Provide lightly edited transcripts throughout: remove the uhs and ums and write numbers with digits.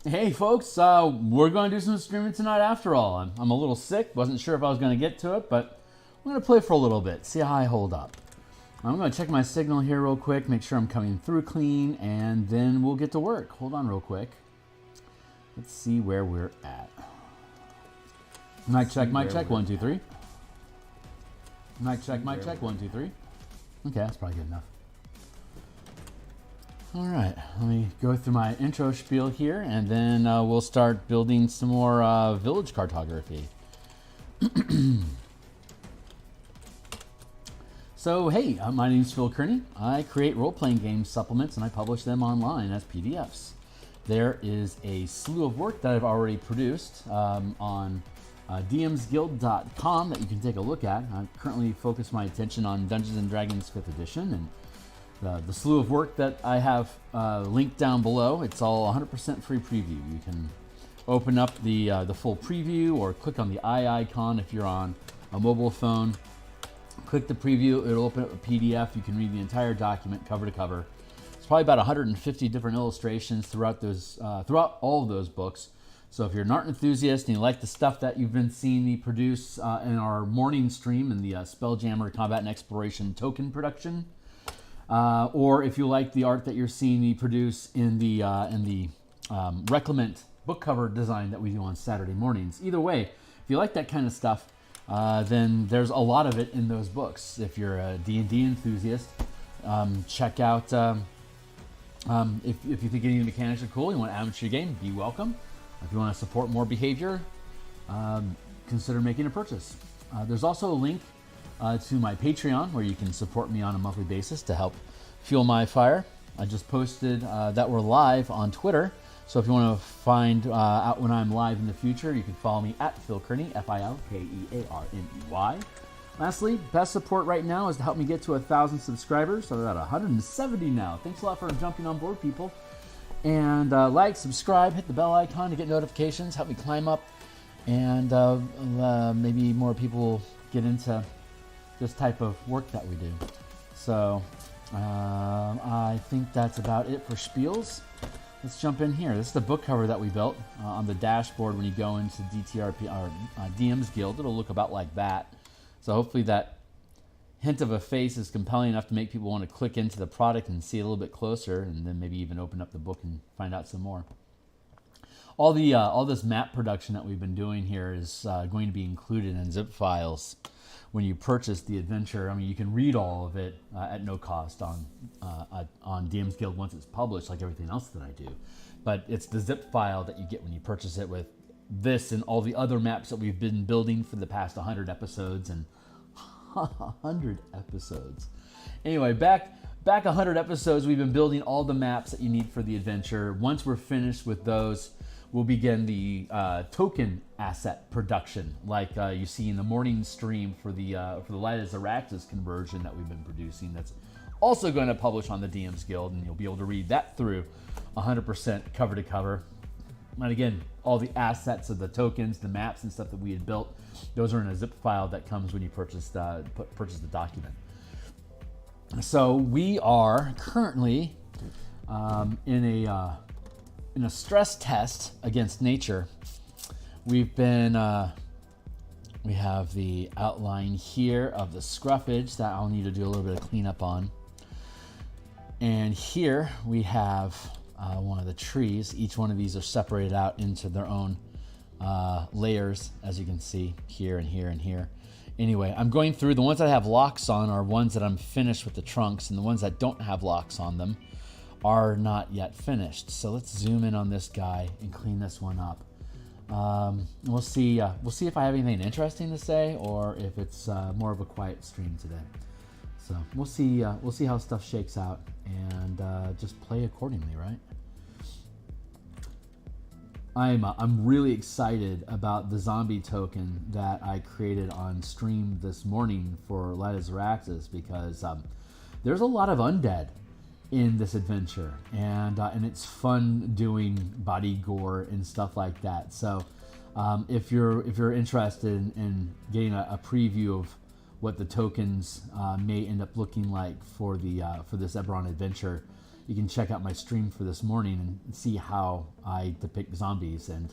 Hey folks, we're going to do some streaming tonight after all. I'm a little sick, wasn't sure if I was going to get to it, but I'm going to play for a little bit, see how I hold up. I'm going to check my signal here real quick, make sure I'm coming through clean, and then we'll get to work. Hold on real quick. Let's see where we're at. Mic check, 1, 2, 3. Mic check, 1, 2, 3. Okay, that's probably good enough. All right, let me go through my intro spiel here, and then we'll start building some more village cartography. So, hey, my name is Phil Kearney. I create role-playing game supplements, and I publish them online as PDFs. There is a slew of work that I've already produced on DMsGuild.com that you can take a look at. I currently focus my attention on Dungeons & Dragons 5th edition, and the slew of work that I have linked down below. It's all 100% free preview. You can open up the full preview or click on the eye icon if you're on a mobile phone. Click the preview, it'll open up a PDF. You can read the entire document cover to cover. It's probably about 150 different illustrations throughout all of those books. So if you're an art enthusiast and you like the stuff that you've been seeing me produce in our morning stream in the Spelljammer Combat and Exploration token production, or if you like the art that you're seeing me produce in the Reclement book cover design that we do on Saturday mornings. Either way, if you like that kind of stuff, then there's a lot of it in those books. If you're a D&D enthusiast, check out, if you think any of the mechanics are cool, you want to add them to your game, be welcome. If you want to support more behavior, consider making a purchase. There's also a link to my Patreon, where you can support me on a monthly basis to help fuel my fire. I just posted that we're live on Twitter, so if you want to find out when I'm live in the future, you can follow me at Phil Kearney, FILKEARNEY. Lastly, best support right now is to help me get to 1,000 subscribers. So I'm at 170 now. Thanks a lot for jumping on board, people. And like, subscribe, hit the bell icon to get notifications, help me climb up, and maybe more people will get into this type of work that we do. So I think that's about it for spiels. Let's jump in here. This is the book cover that we built on the dashboard. When you go into DTRP or DMsGuild, it'll look about like that. So hopefully that hint of a face is compelling enough to make people want to click into the product and see a little bit closer, and then maybe even open up the book and find out some more. All this map production that we've been doing here is going to be included in zip files when you purchase the adventure. I mean, you can read all of it at no cost on DMsGuild once it's published, like everything else that I do. But it's the zip file that you get when you purchase it, with this and all the other maps that we've been building for the past 100 episodes. And 100 episodes. Anyway, back 100 episodes, we've been building all the maps that you need for the adventure. Once we're finished with those, we'll begin the token asset production, like you see in the morning stream for the Light as Araxis conversion that we've been producing. That's also going to publish on the DMsGuild, and you'll be able to read that through 100% cover to cover. And again, all the assets of the tokens, the maps and stuff that we had built, those are in a zip file that comes when you purchase the document. So we are currently in a stress test against nature. We have the outline here of the scruffage that I'll need to do a little bit of cleanup on. And here we have one of the trees. Each one of these are separated out into their own layers, as you can see here and here and here. Anyway, I'm going through the ones that have locks on are ones that I'm finished with the trunks, and the ones that don't have locks on them are not yet finished. So let's zoom in on this guy and clean this one up. We'll see if I have anything interesting to say, or if it's more of a quiet stream today. So we'll see how stuff shakes out, and just play accordingly, right? I'm really excited about the zombie token that I created on stream this morning for Light as Araxis, because there's a lot of undead in this adventure, and it's fun doing body gore and stuff like that. So if you're interested in getting a preview of what the tokens may end up looking like for this Eberron adventure, you can check out my stream for this morning and see how I depict zombies. And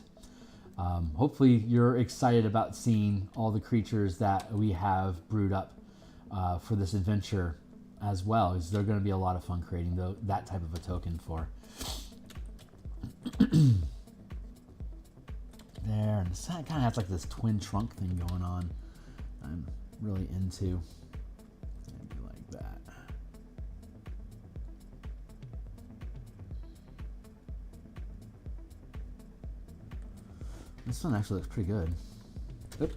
hopefully you're excited about seeing all the creatures that we have brewed up for this adventure as well. Is they're going to be a lot of fun creating that type of a token for. There, and this kind of has like this twin trunk thing going on. I'm really into. Maybe like that. This one actually looks pretty good. Oop.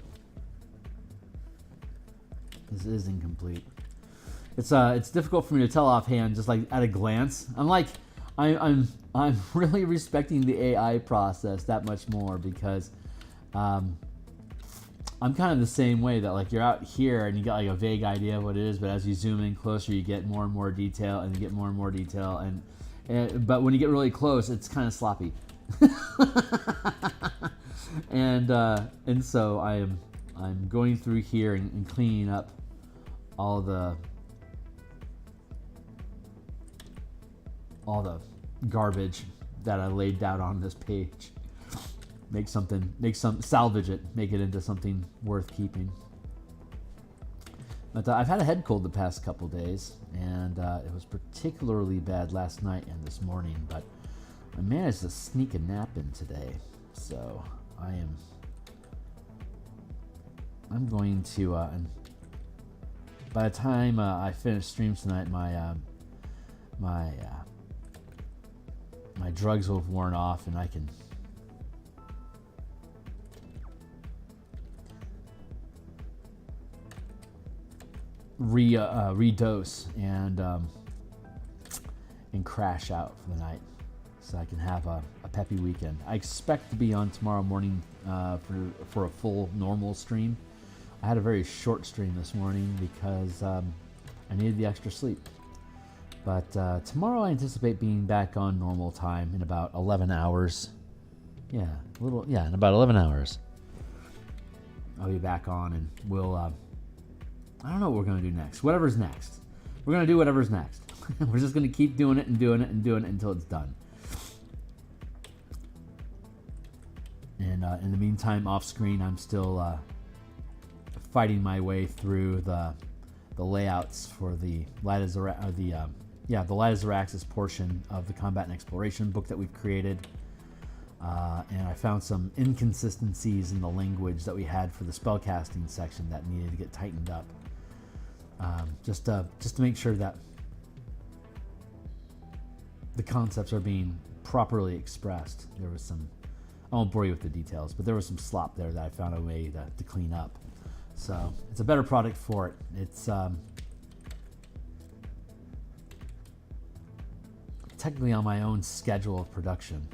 This is incomplete. It's difficult for me to tell offhand, just like at a glance. I'm really respecting the AI process that much more, because I'm kind of the same way, that like you're out here and you got like a vague idea of what it is, but as you zoom in closer, you get more and more detail, and you get more and more detail, and but when you get really close, it's kind of sloppy. and so I'm going through here and cleaning up all the garbage that I laid down on this page. Salvage it, make it into something worth keeping. But I've had a head cold the past couple days, and it was particularly bad last night and this morning, but I managed to sneak a nap in today. So I'm going to, and by the time I finish stream tonight, my drugs will have worn off, and I can redose and crash out for the night, so I can have a peppy weekend. I expect to be on tomorrow morning for a full normal stream. I had a very short stream this morning because I needed the extra sleep. But tomorrow I anticipate being back on normal time in about 11 hours. In about 11 hours. I'll be back on, and we'll, I don't know what we're going to do next. Whatever's next. We're going to do whatever's next. We're just going to keep doing it and doing it and doing it until it's done. And in the meantime, off screen, I'm still fighting my way through the layouts for the Light of Zaraxis portion of the Combat and Exploration book that we've created. And I found some inconsistencies in the language that we had for the spellcasting section that needed to get tightened up. Just to make sure that the concepts are being properly expressed. There was some, I won't bore you with the details, but there was some slop there that I found a way to clean up. So it's a better product for it. It's technically on my own schedule of production.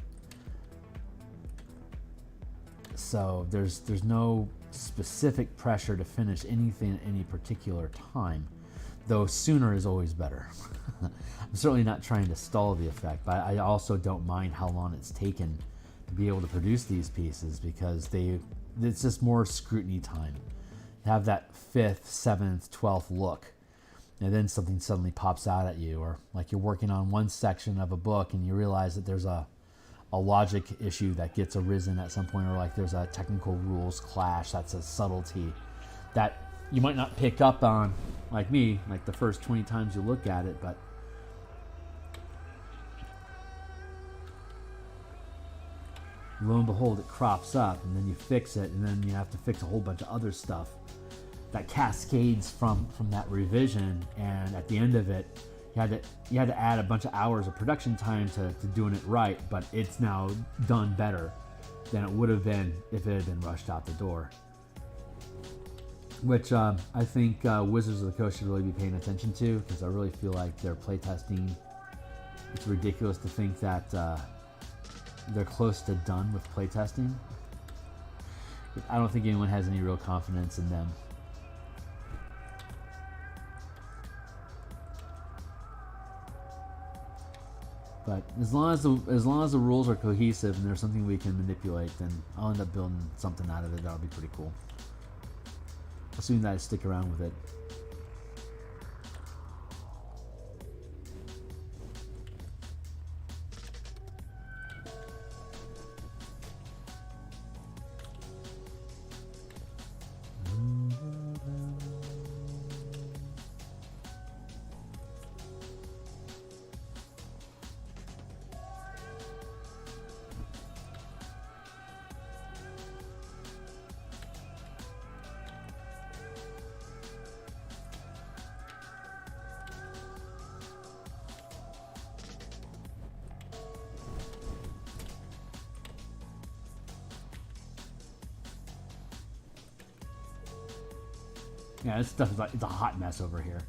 So there's no specific pressure to finish anything at any particular time, though sooner is always better. I'm certainly not trying to stall the effect, but I also don't mind how long it's taken to be able to produce these pieces, because it's just more scrutiny time. You have that 5th, 7th, 12th look, and then something suddenly pops out at you, or like you're working on one section of a book and you realize that there's a logic issue that gets arisen at some point, or like there's a technical rules clash. That's a subtlety that you might not pick up on, like me, like the first 20 times you look at it, but lo and behold, it crops up, and then you fix it, and then you have to fix a whole bunch of other stuff that cascades from that revision. And at the end of it, you had to add a bunch of hours of production time to doing it right, but it's now done better than it would have been if it had been rushed out the door. Which I think Wizards of the Coast should really be paying attention to, because I really feel like their playtesting, it's ridiculous to think that they're close to done with playtesting. I don't think anyone has any real confidence in them. But as long as the rules are cohesive and there's something we can manipulate, then I'll end up building something out of it that'll be pretty cool. Assuming that I stick around with it. Yeah, this stuff is like, it's a hot mess over here.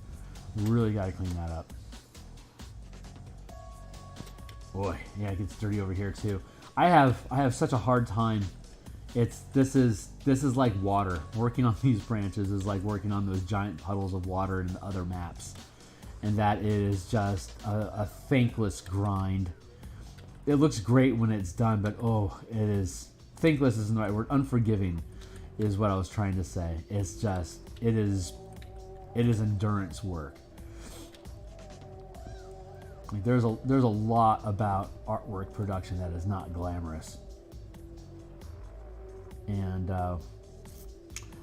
Really got to clean that up. Boy, yeah, it gets dirty over here too. I have such a hard time. This is like water. Working on these branches is like working on those giant puddles of water in other maps, and that is just a thankless grind. It looks great when it's done, but oh, it is thankless isn't the right word. Unforgiving is what I was trying to say. It's just it is endurance work. Like there's a lot about artwork production that is not glamorous, and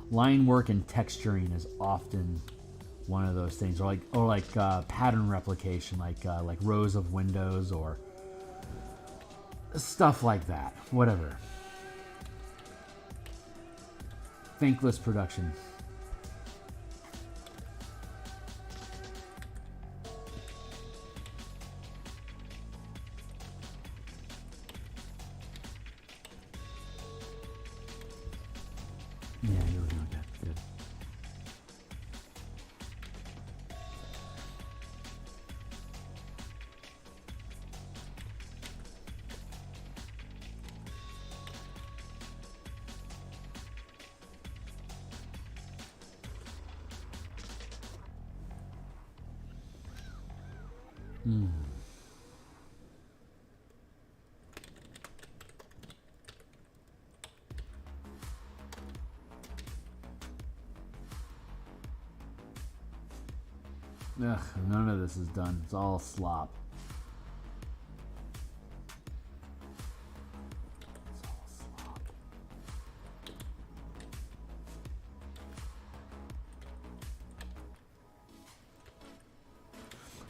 line work and texturing is often one of those things, or like pattern replication, like rows of windows or stuff like that. Whatever. Thankless production. Yeah, you're doing that. Good. Ugh, none of this is done. It's all slop. It's all slop.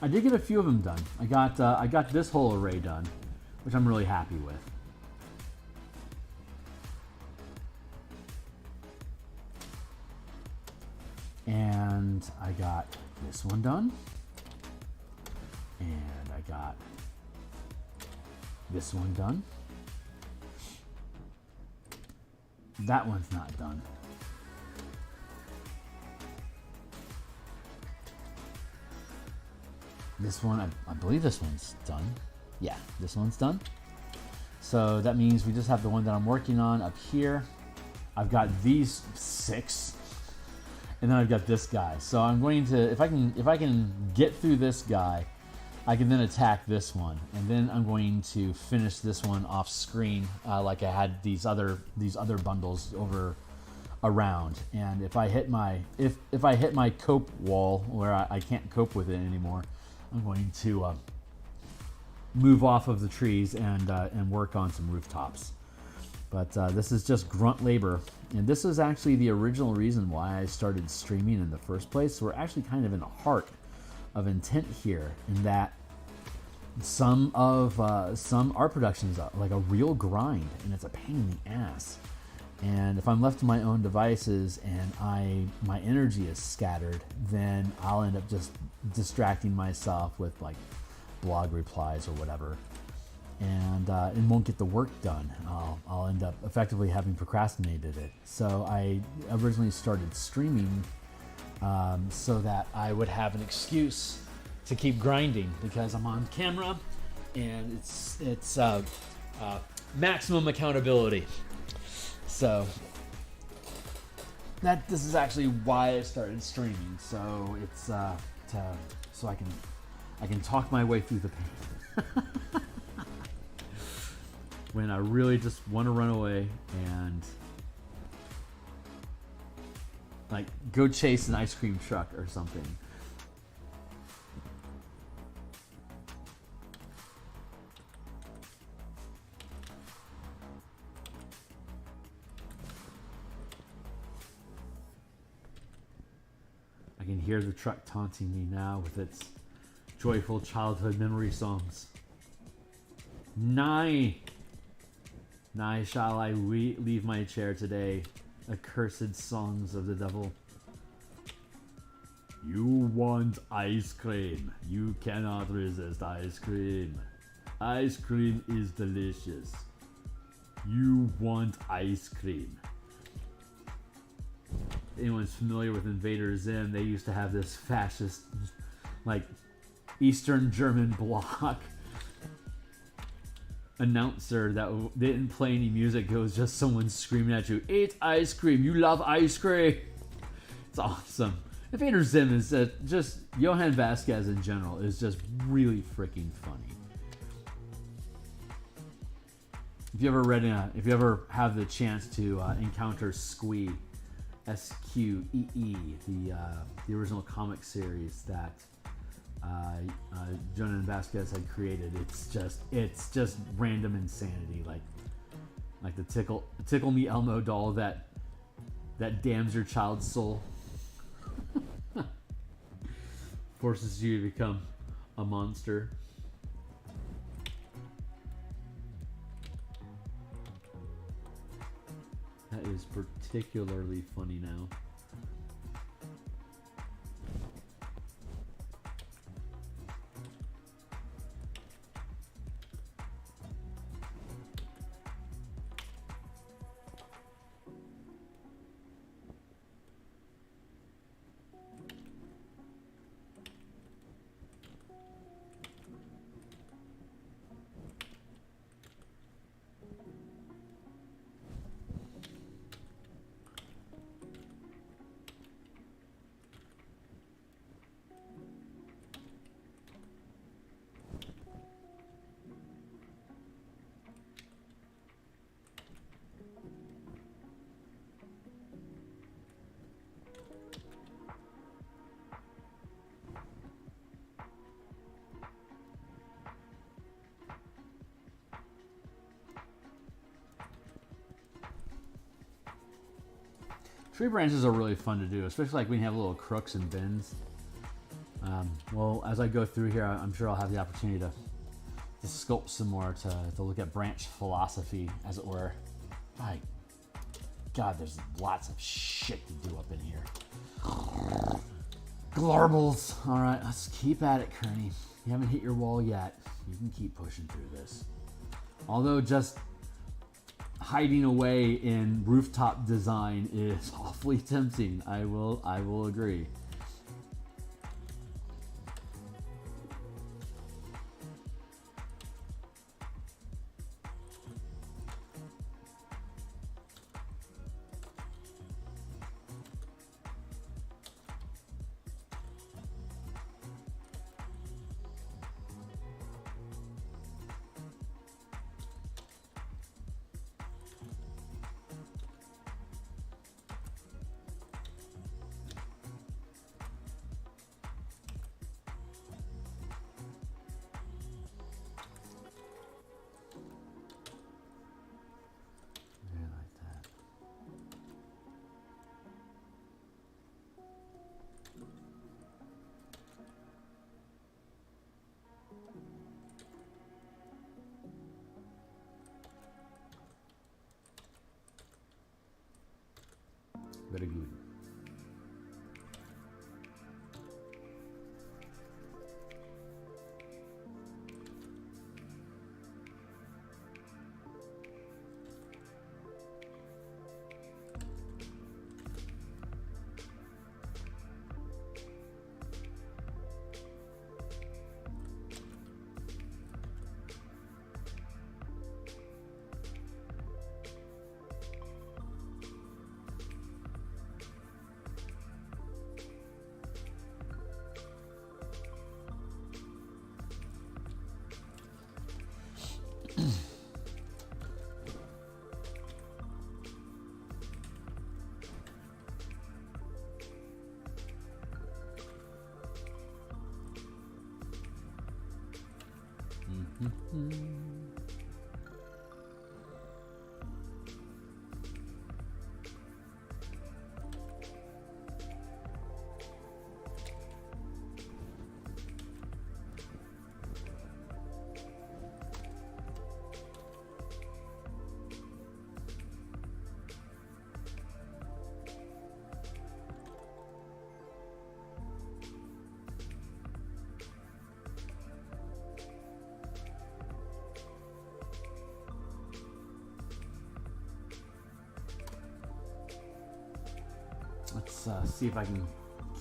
I did get a few of them done. I got this whole array done, which I'm really happy with. And I got this one done, and I got this one done. That one's not done. This one, I believe this one's done. Yeah, this one's done. So that means we just have the one that I'm working on up here. I've got these 6. And then I've got this guy. So I'm going to, if I can get through this guy, I can then attack this one, and then I'm going to finish this one off screen, like I had these other bundles over around. And if I hit my if I hit my cope wall where I can't cope with it anymore, I'm going to move off of the trees and work on some rooftops. But this is just grunt labor. And this is actually the original reason why I started streaming in the first place. So we're actually kind of in a heart of intent here, in that some art productions are like a real grind, and it's a pain in the ass. And if I'm left to my own devices and my energy is scattered, then I'll end up just distracting myself with like blog replies or whatever, and won't get the work done. I'll end up effectively having procrastinated it. So I originally started streaming so that I would have an excuse to keep grinding, because I'm on camera and it's maximum accountability. So this is actually why I started streaming. So it's so I can talk my way through the pain. When I really just want to run away and like go chase an ice cream truck or something. I can hear the truck taunting me now with its joyful childhood memory songs. Nigh shall I leave my chair today, accursed songs of the devil. You want ice cream. You cannot resist ice cream. Ice cream is delicious. You want ice cream. anyone's familiar with Invader Zim, they used to have this fascist, like, Eastern German bloc announcer that didn't play any music. It was just someone screaming at you, "Eat ice cream, you love ice cream." It's awesome. Invader Zim is just, Johann Vasquez in general is just really freaking funny. If you ever have the chance to encounter Squee, Squee, the original comic series that Johann Vasquez had created, it's just random insanity, like the tickle me Elmo doll that damns your child's soul, forces you to become a monster. That is particularly funny now. Tree branches are really fun to do, especially like when you have little crooks and bends. Well, as I go through here, I'm sure I'll have the opportunity to sculpt some more, to look at branch philosophy, as it were. My God, there's lots of shit to do up in here. Glarbles. All right, let's keep at it, Kearney. You haven't hit your wall yet. You can keep pushing through this. Although just hiding away in rooftop design is awfully tempting. I will agree. Very good. Let's see if I can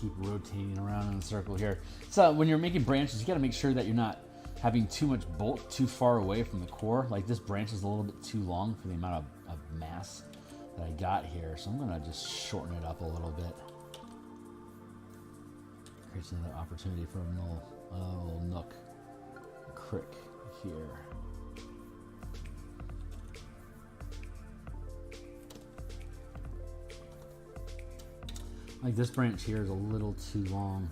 keep rotating around in a circle here. So when you're making branches, you got to make sure that you're not having too much bolt too far away from the core. Like this branch is a little bit too long for the amount of mass that I got here. So I'm gonna just shorten it up a little bit. Creates another opportunity for a little nook crick here. Like this branch here is a little too long.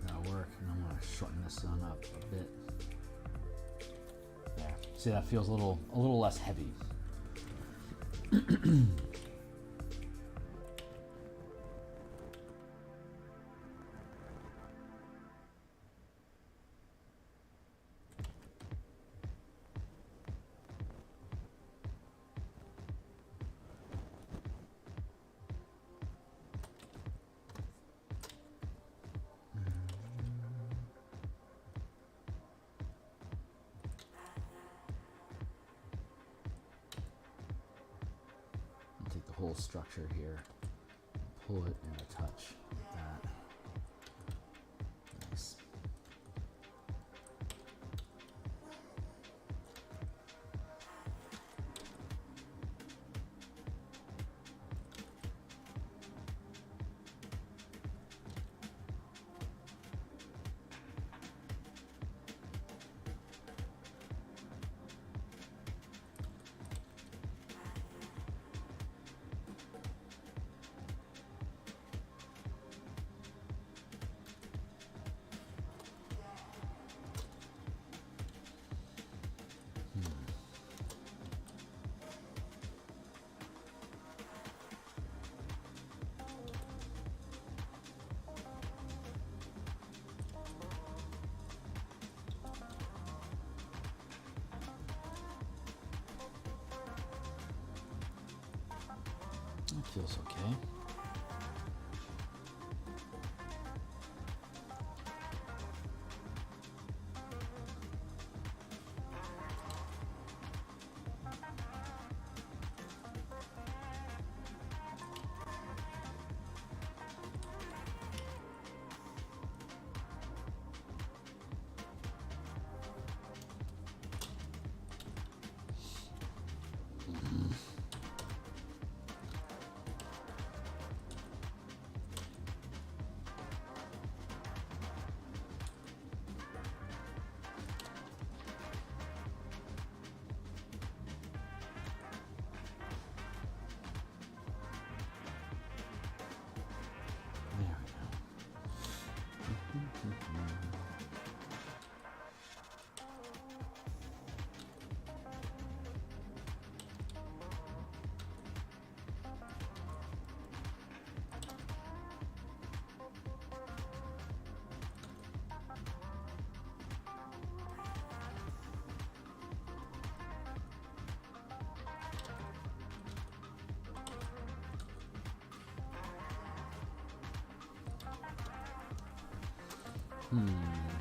That'll work. And I'm gonna shorten this one up a bit. There. See, that feels a little less heavy. Take the whole structure here, pull it in a touch like that. Nice. That feels okay.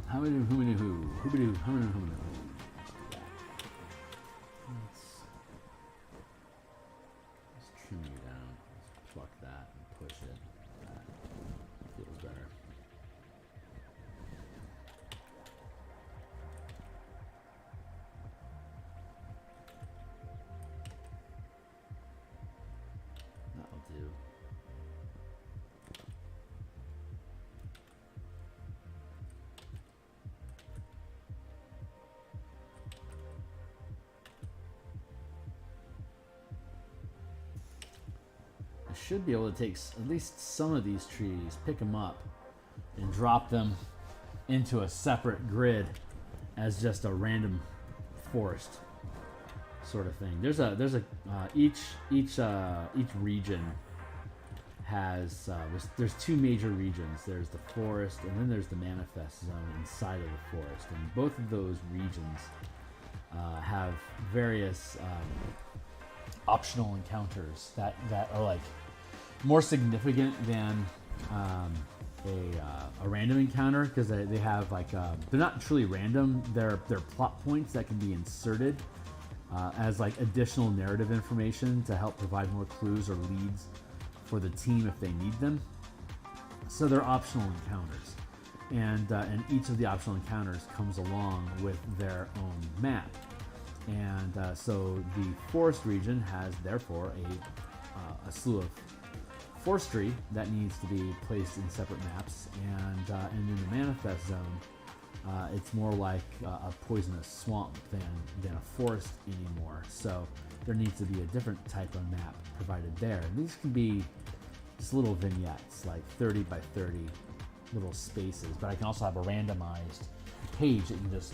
How many who? How many who? Let's trim you down. Let's pluck that and push it. That feels better. That'll do. Should be able to take at least some of these trees, pick them up, and drop them into a separate grid as just a random forest sort of thing. Each region has there's two major regions. There's the forest, and then there's the manifest zone inside of the forest, and both of those regions have various optional encounters that are like more significant than a random encounter, because they have like they're not truly random. They're plot points that can be inserted as like additional narrative information to help provide more clues or leads for the team if they need them. So they're optional encounters, and each of the optional encounters comes along with their own map. And so the forest region has therefore a slew of forestry that needs to be placed in separate maps, and in the manifest zone, it's more like a poisonous swamp than a forest anymore. So there needs to be a different type of map provided there. And these can be just little vignettes, like 30 by 30 little spaces. But I can also have a randomized page that you can just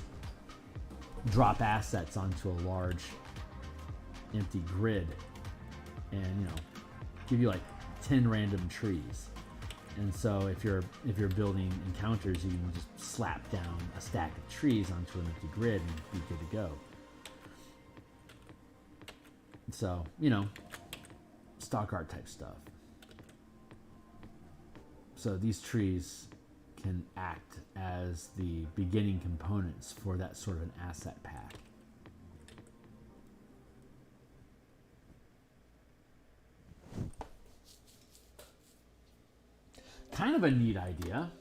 drop assets onto a large empty grid, and give you like 10 random trees. And so if you're building encounters, you can just slap down a stack of trees onto an empty grid and be good to go. So, stock art type stuff. So these trees can act as the beginning components for that sort of an asset pack. Kind of a neat idea.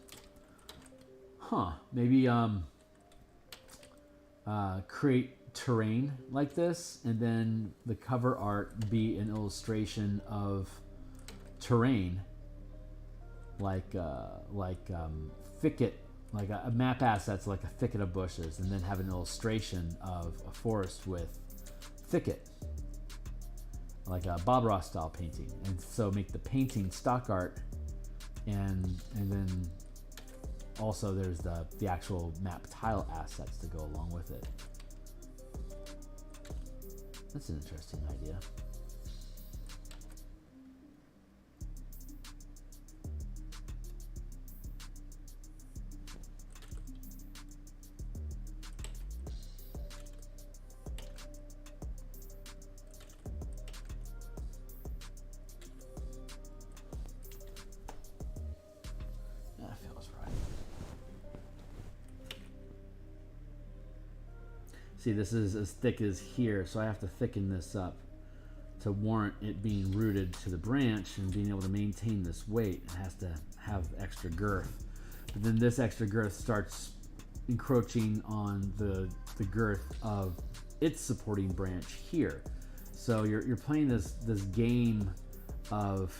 Maybe create terrain like this, and then the cover art be an illustration of terrain, like thicket, like a map assets like a thicket of bushes, and then have an illustration of a forest with thicket, like a Bob Ross style painting. And so make the painting stock art, and then also there's the actual map tile assets to go along with it. That's an interesting idea. See, this is as thick as here, so I have to thicken this up to warrant it being rooted to the branch and being able to maintain this weight. It has to have extra girth. But then this extra girth starts encroaching on the girth of its supporting branch here. So you're playing this game of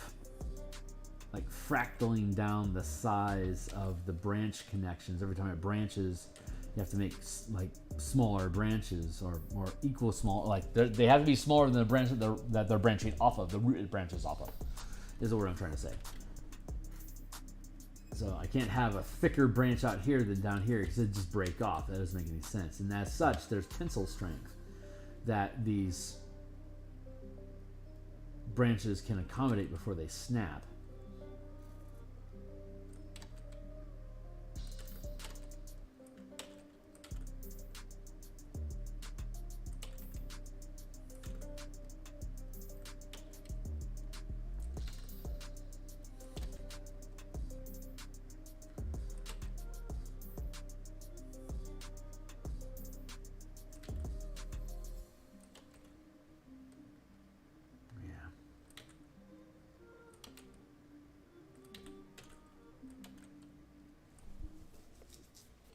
like fractaling down the size of the branch connections. Every time it branches, you have to make like smaller branches or equal small. Like they have to be smaller than the branch that they're branching off of. The root it branches off of is the word I'm trying to say. So I can't have a thicker branch out here than down here because it'd just break off. That doesn't make any sense. And as such, there's tensile strength that these branches can accommodate before they snap.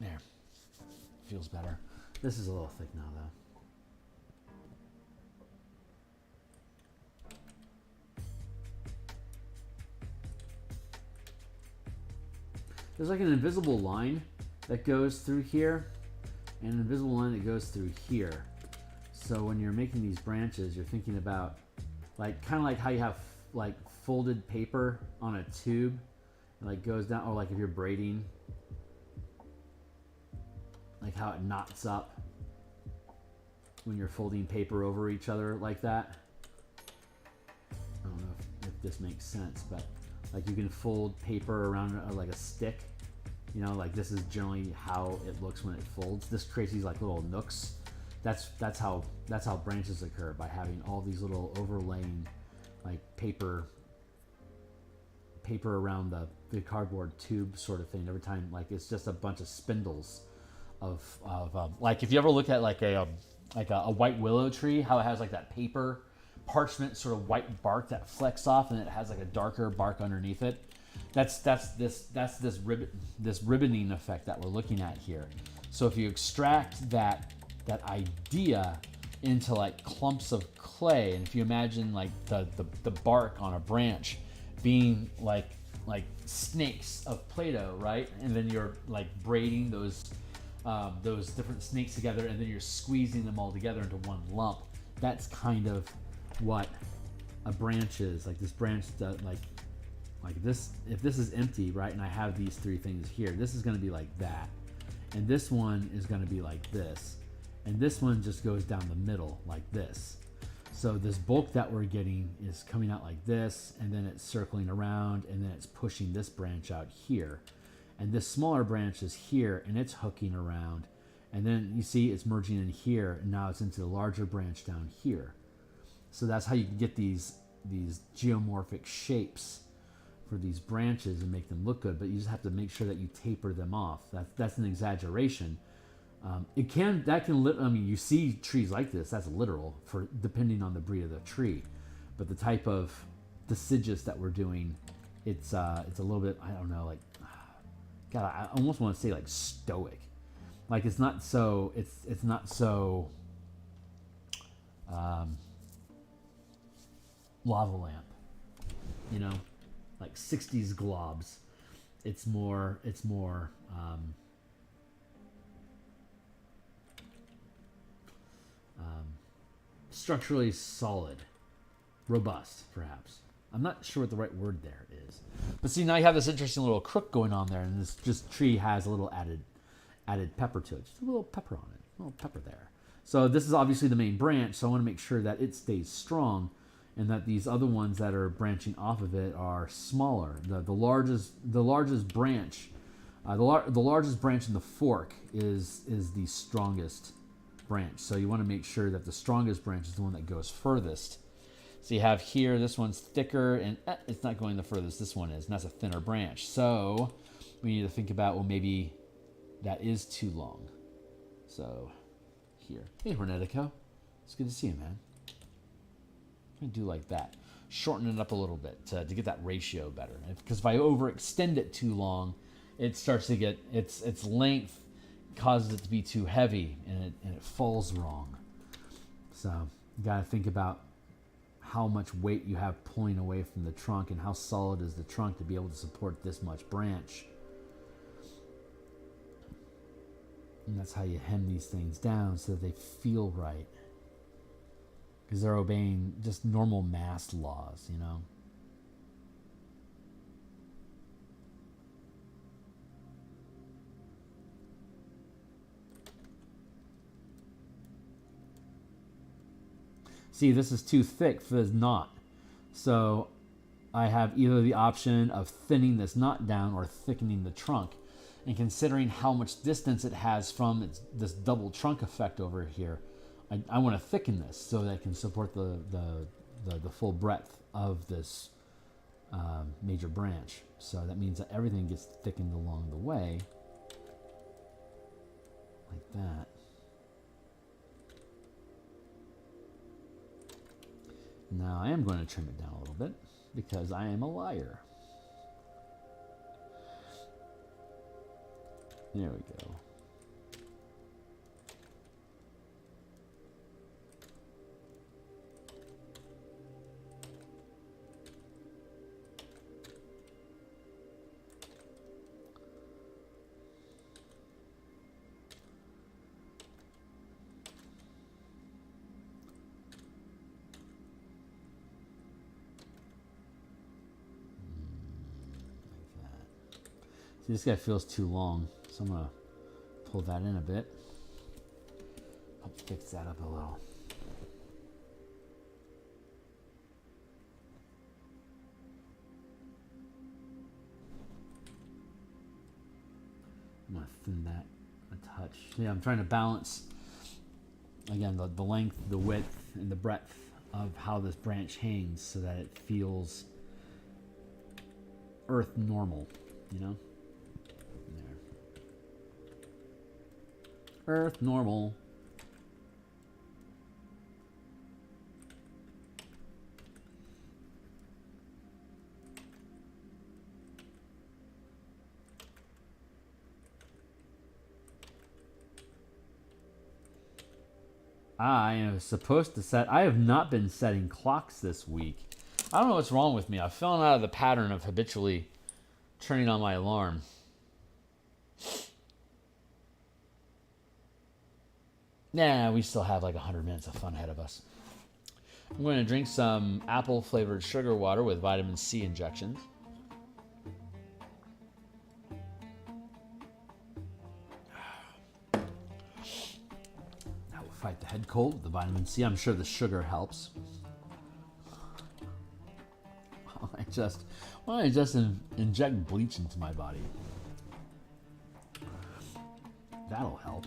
There. Feels better. This is a little thick now, though. There's like an invisible line that goes through here, and an invisible line that goes through here. So when you're making these branches, you're thinking about like kind of like how you have like folded paper on a tube, and like goes down, or like if you're braiding, like how it knots up when you're folding paper over each other like that. I don't know if this makes sense, but like you can fold paper around like a stick, like this is generally how it looks when it folds. This creates these like little nooks. That's how branches occur, by having all these little overlaying like paper around the cardboard tube sort of thing. Every time, like it's just a bunch of spindles of like if you ever look at like a like a white willow tree, how it has like that paper parchment sort of white bark that flecks off, and it has like a darker bark underneath it. That's this ribboning effect that we're looking at here. So if you extract that idea into like clumps of clay, and if you imagine like the bark on a branch being like snakes of Play-Doh, right? And then you're like braiding those different snakes together, and then you're squeezing them all together into one lump. That's kind of what a branch is. Like this branch does, like this, if this is empty, right, and I have these three things here, this is going to be like that, and this one is going to be like this, and this one just goes down the middle like this. So this bulk that we're getting is coming out like this, and then it's circling around, and then it's pushing this branch out here, and this smaller branch is here, and it's hooking around, and then you see it's merging in here, and now it's into the larger branch down here. So that's how you can get these geomorphic shapes for these branches and make them look good, but you just have to make sure that you taper them off. That's an exaggeration. I mean, you see trees like this, that's literal, for depending on the breed of the tree. But the type of deciduous that we're doing, it's a little bit, I don't know, like, God, I almost want to say like stoic. Like it's not so lava lamp, you know, like 60s globs. It's more structurally solid, robust, perhaps. I'm not sure what the right word there is. But see, now you have this interesting little crook going on there, and this just tree has a little added pepper to it. Just a little pepper on it, a little pepper there. So this is obviously the main branch, so I want to make sure that it stays strong, and that these other ones that are branching off of it are smaller. The largest branch, the largest branch in the fork is the strongest branch. So you want to make sure that the strongest branch is the one that goes furthest. So you have here, this one's thicker, and it's not going the furthest. This one is, and that's a thinner branch. So we need to think about, well, maybe that is too long. So here, hey Hornetico, it's good to see you, man. I'm gonna do like that, shorten it up a little bit to get that ratio better. Because if I overextend it too long, it starts to get its length causes it to be too heavy, and it falls wrong. So you got to think about how much weight you have pulling away from the trunk, and how solid is the trunk to be able to support this much branch. And that's how you hem these things down so that they feel right, because they're obeying just normal mass laws, you know. See, this is too thick for this knot. So I have either the option of thinning this knot down or thickening the trunk. And considering how much distance it has from this double trunk effect over here, I want to thicken this so that it can support the full breadth of this major branch. So that means that everything gets thickened along the way, like that. Now I am going to trim it down a little bit because I am a liar. There we go. See, this guy feels too long, so I'm gonna pull that in a bit. Help fix that up a little. I'm gonna thin that a touch. Yeah, I'm trying to balance, again, the length, the width, and the breadth of how this branch hangs so that it feels earth normal, you know? Earth normal. I am supposed to set. I have not been setting clocks this week. I don't know what's wrong with me. I've fallen out of the pattern of habitually turning on my alarm. Nah, we still have like 100 minutes of fun ahead of us. I'm going to drink some apple-flavored sugar water with vitamin C injections. That will fight the head cold with the vitamin C. I'm sure the sugar helps. Why don't I just inject bleach into my body? That'll help.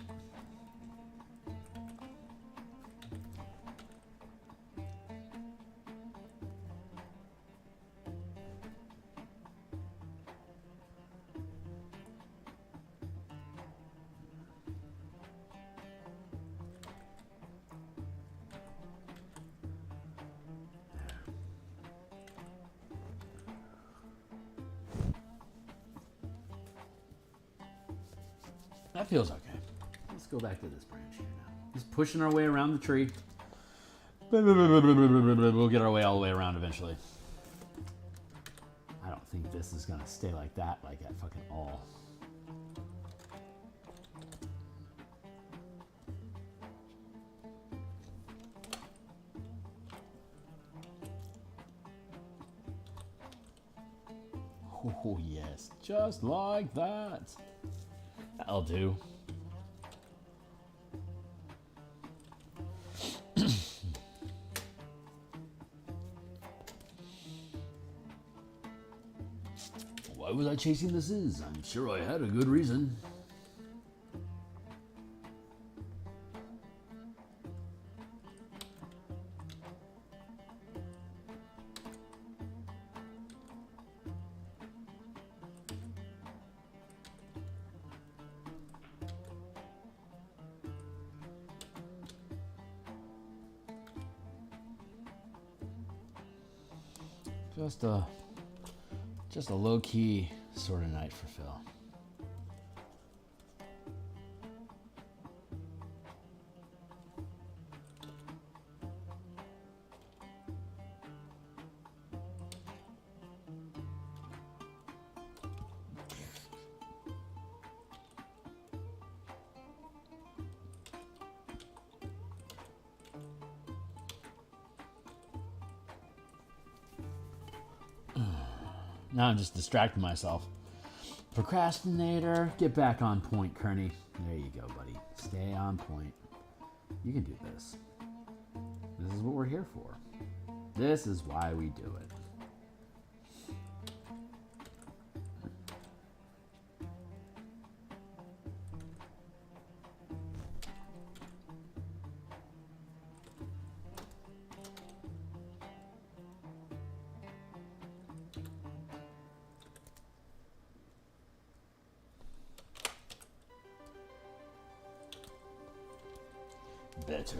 That feels okay. Let's go back to this branch here now. Just pushing our way around the tree. We'll get our way all the way around eventually. I don't think this is going to stay like that, like at fucking all. Oh, yes. Just like that. That'll do. Why was I chasing this? I'm sure I had a good reason. Just a low-key sort of night for Phil. Now I'm just distracting myself. Procrastinator, get back on point, Kearney. There you go, buddy. Stay on point. You can do this. This is what we're here for. This is why we do it. Better.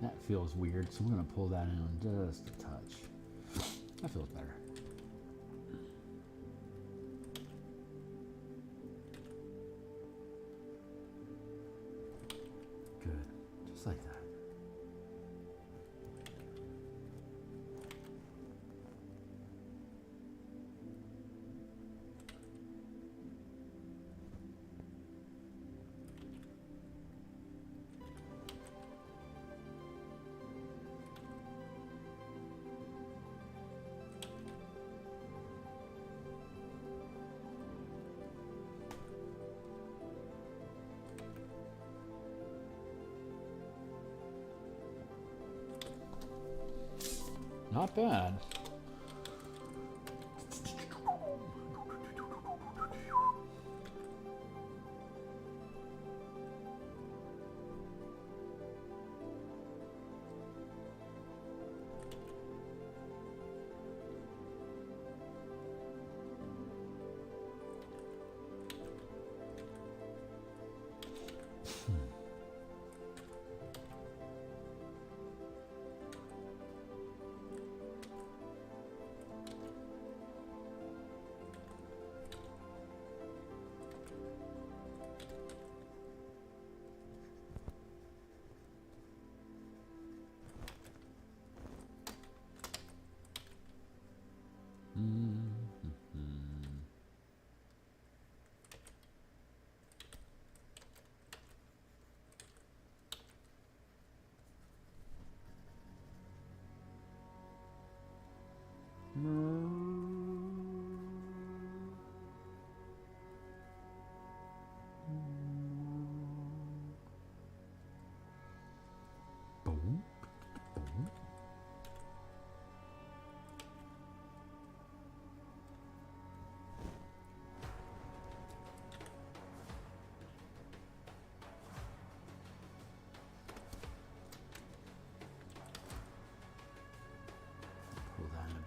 That feels weird, so I'm going to pull that in just a touch. That feels better. Not bad.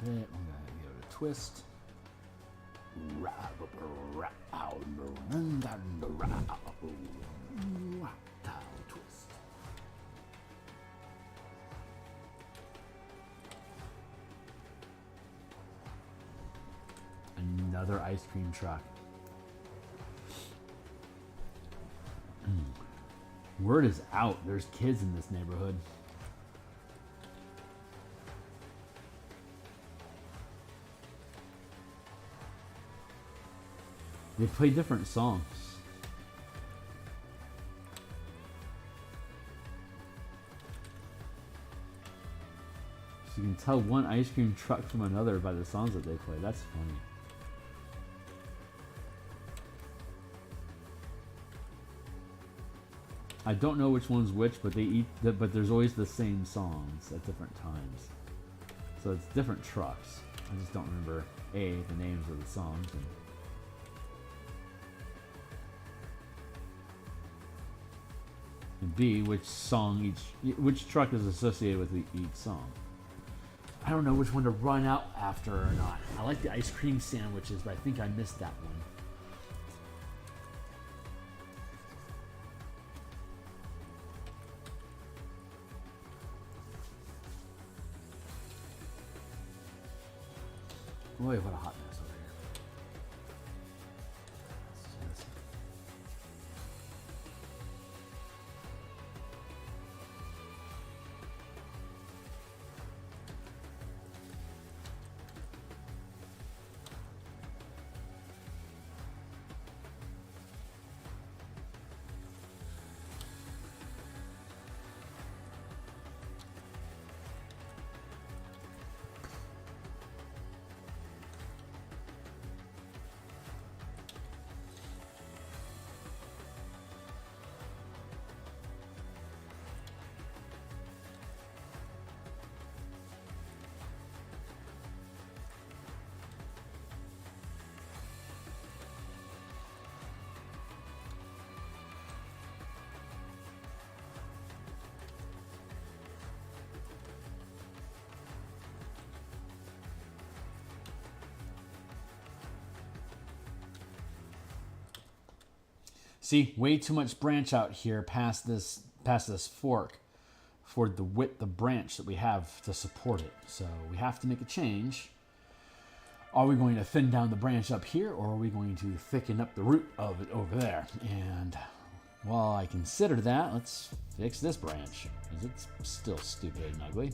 Bit. I'm gonna give it a twist. Twist. Another ice cream truck. Word is out. There's kids in this neighborhood. They play different songs. So you can tell one ice cream truck from another by the songs that they play. That's funny. I don't know which one's which, but but there's always the same songs at different times. So it's different trucks. I just don't remember A, the names of the songs, and B, which truck is associated with each song. I don't know which one to run out after or not. I like the ice cream sandwiches, but I think I missed that one. Boy, what a hot mess over here. See, way too much branch out here past this fork for the width of branch that we have to support it. So we have to make a change. Are we going to thin down the branch up here, or are we going to thicken up the root of it over there? And while I consider that, let's fix this branch, because it's still stupid and ugly.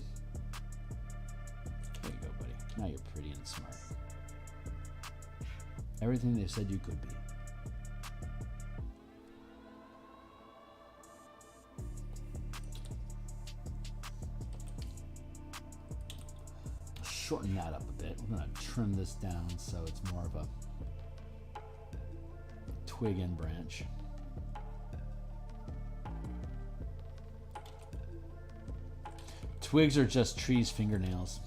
There you go, buddy. Now you're pretty and smart. Everything they said you could be. Shorten that up a bit. We're going to trim this down so it's more of a twig and branch. Twigs are just trees' fingernails.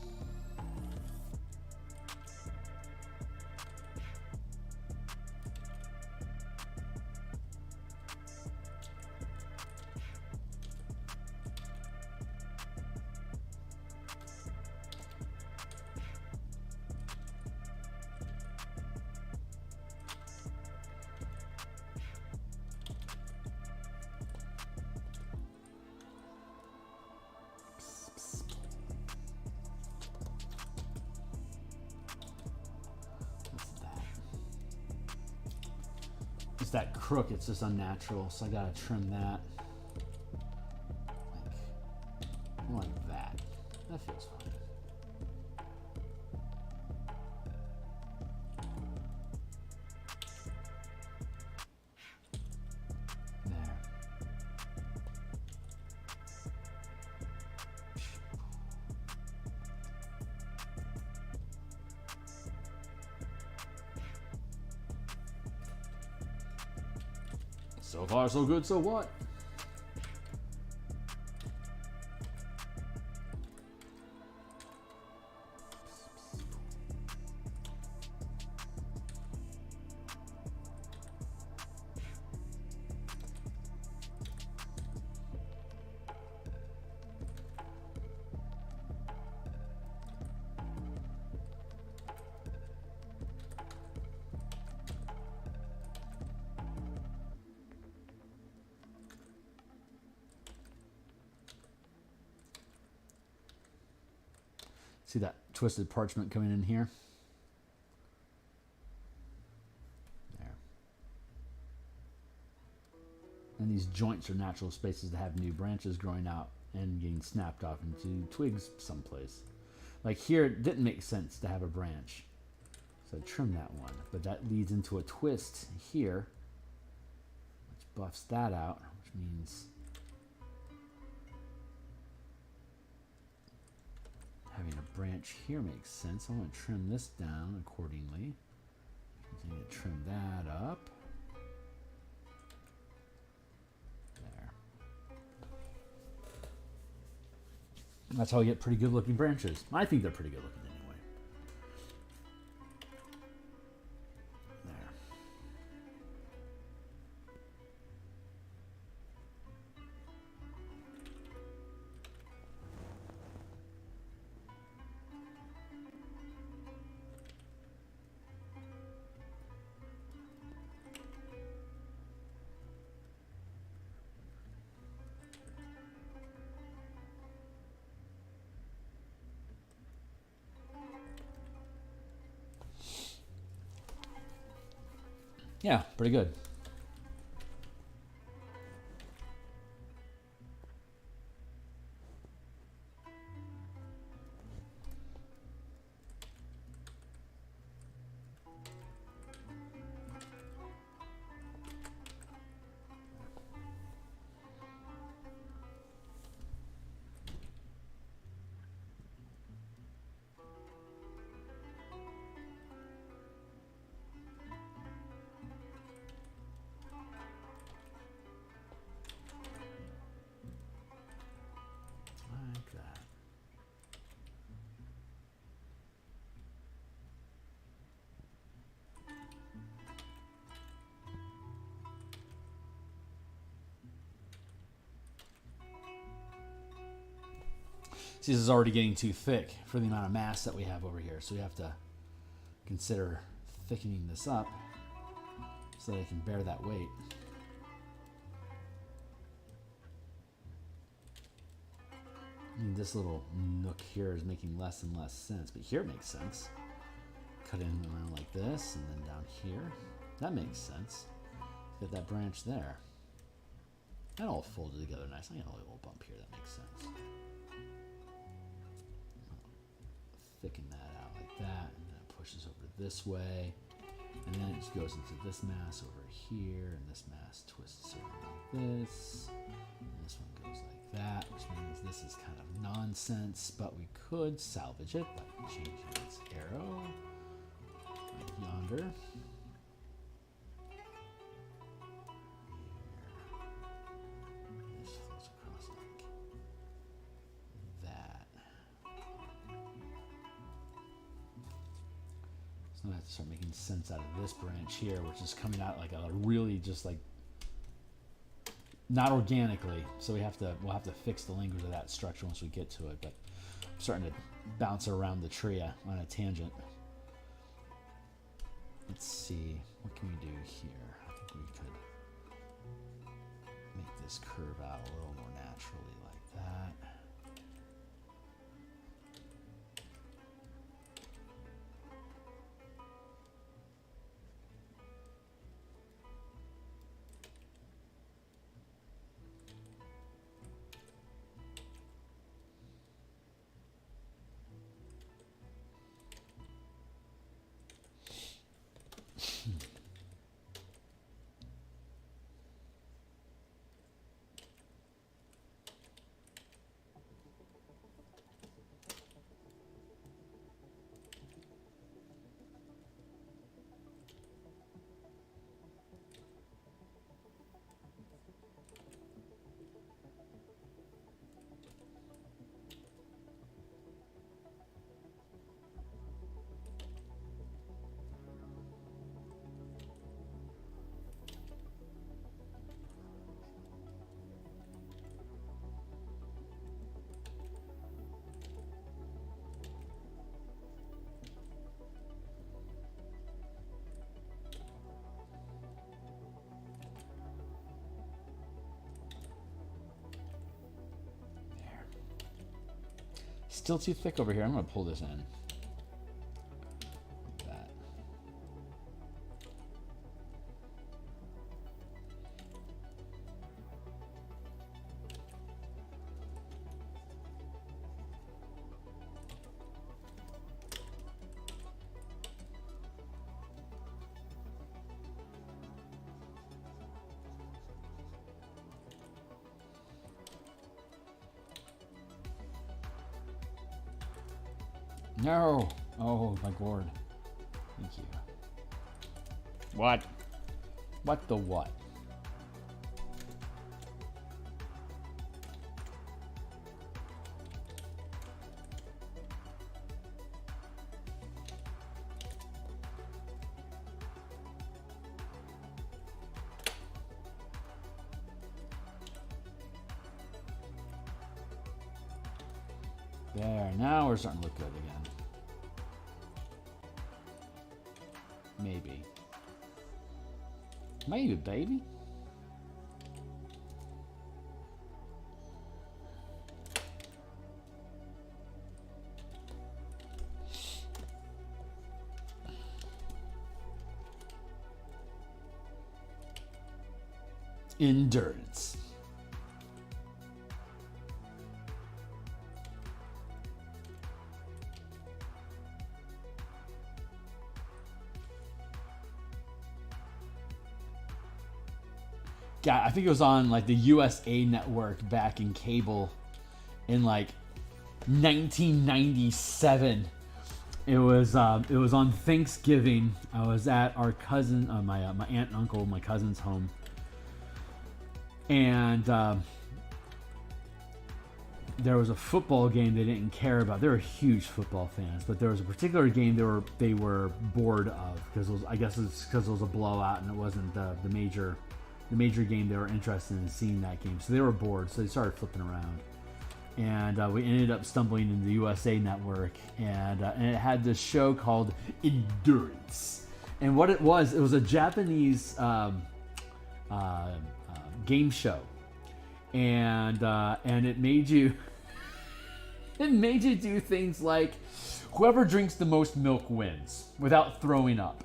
that crook, it's just unnatural, so I gotta trim that. Like that. That feels fine. There. So far, so good, so what? See that twisted parchment coming in here? There. And these joints are natural spaces to have new branches growing out and getting snapped off into twigs someplace. Like here, it didn't make sense to have a branch. So I trimmed that one. But that leads into a twist here, which buffs that out, which means having a branch here makes sense. I want to trim this down accordingly. Continue to trim that up. There. And that's how I get pretty good looking branches. I think they're pretty good looking anyway. There. Yeah, pretty good. Like that. See, this is already getting too thick for the amount of mass that we have over here, so we have to consider thickening this up so that it can bear that weight. I mean, this little nook here is making less and less sense, but here it makes sense. Cut in around like this, and then down here. That makes sense. Get that branch there. That all folded together nice. I got a little bump here that makes sense. Thicken that out like that, and then it pushes over this way. And then it just goes into this mass over here, and this mass twists over like this. And this one goes like that, which means this is kind of nonsense, but we could salvage it by changing its arrow like yonder. Here. This flows across like that. So I have to start making sense out of this branch here, which is coming out like a really just like not organically. So we'll have to fix the language of that structure once we get to it. But I'm starting to bounce around the tree on a tangent. Let's see, what can we do here? I think we could make this curve out a little more naturally like that. still too thick over here. I'm going to pull this in. Like that. No. Oh, my gourd. Thank you. What? What the what? There, now we're starting to look good again. Maybe. Maybe, baby. Endurance. God, I think it was on like the USA network back in cable in like 1997. It was on Thanksgiving. I was at our cousin, my aunt and uncle, my cousin's home, and there was a football game they didn't care about. They were huge football fans, but there was a particular game they were bored of because I guess it's because it was a blowout and it wasn't the major game they were interested in seeing that game. So they were bored, so they started flipping around. And we ended up stumbling into the USA Network, and it had this show called Endurance. And what it was a Japanese game show, and it made you do things like whoever drinks the most milk wins without throwing up,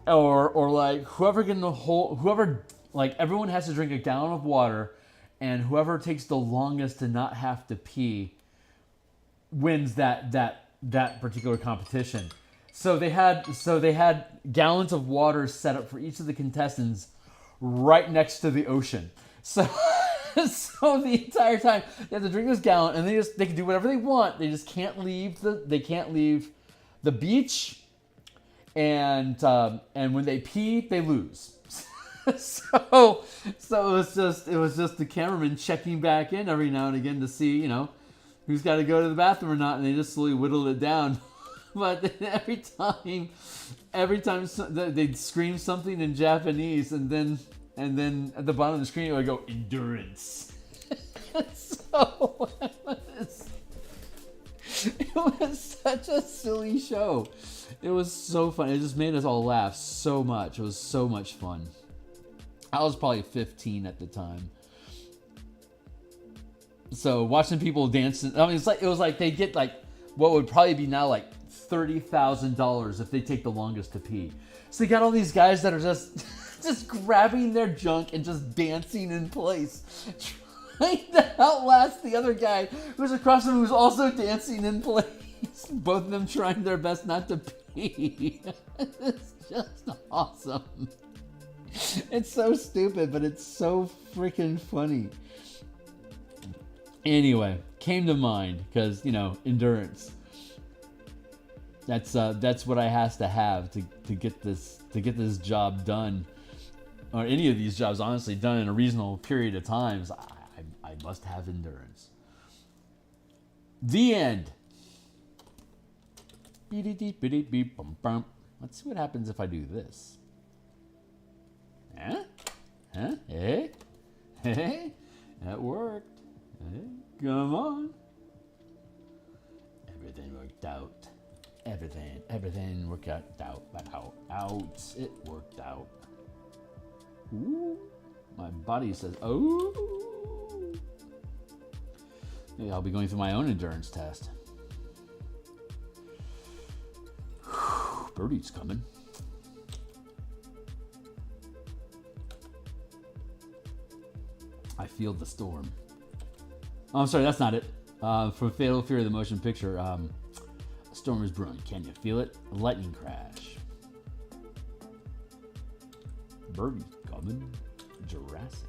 or like whoever like everyone has to drink a gallon of water, and whoever takes the longest to not have to pee wins that particular competition. So they had gallons of water set up for each of the contestants right next to the ocean. So the entire time they have to drink this gallon, and they can do whatever they want. They just can't leave the beach, and when they pee, they lose. So it was just the cameraman checking back in every now and again to see, who's got to go to the bathroom or not, and they just slowly whittled it down. But every time they'd scream something in Japanese, and then at the bottom of the screen it would go endurance. So it was such a silly show. It was so fun. It just made us all laugh so much. It was so much fun. I was probably 15 at the time. So watching people dancing, I mean, it was like they get like what would probably be now like $30,000 if they take the longest to pee. So you got all these guys that are just grabbing their junk and just dancing in place, trying to outlast the other guy who's across them who's also dancing in place. Both of them trying their best not to pee. It's just awesome. It's so stupid, but it's so freaking funny. Anyway, came to mind because endurance. That's what I has to have to get this job done, or any of these jobs honestly done in a reasonable period of time. I must have endurance. The end. Let's see what happens if I do this. Huh? Hey? That worked. Hey, come on. Everything worked out. Everything worked out. It worked out. Ooh. My body says, oh. Maybe I'll be going through my own endurance test. Birdie's coming. I feel the storm. Oh, I'm sorry, that's not it. From Fatal Fury, the motion picture, a storm is brewing. Can you feel it? Lightning crash. Birdie's coming. Jurassic.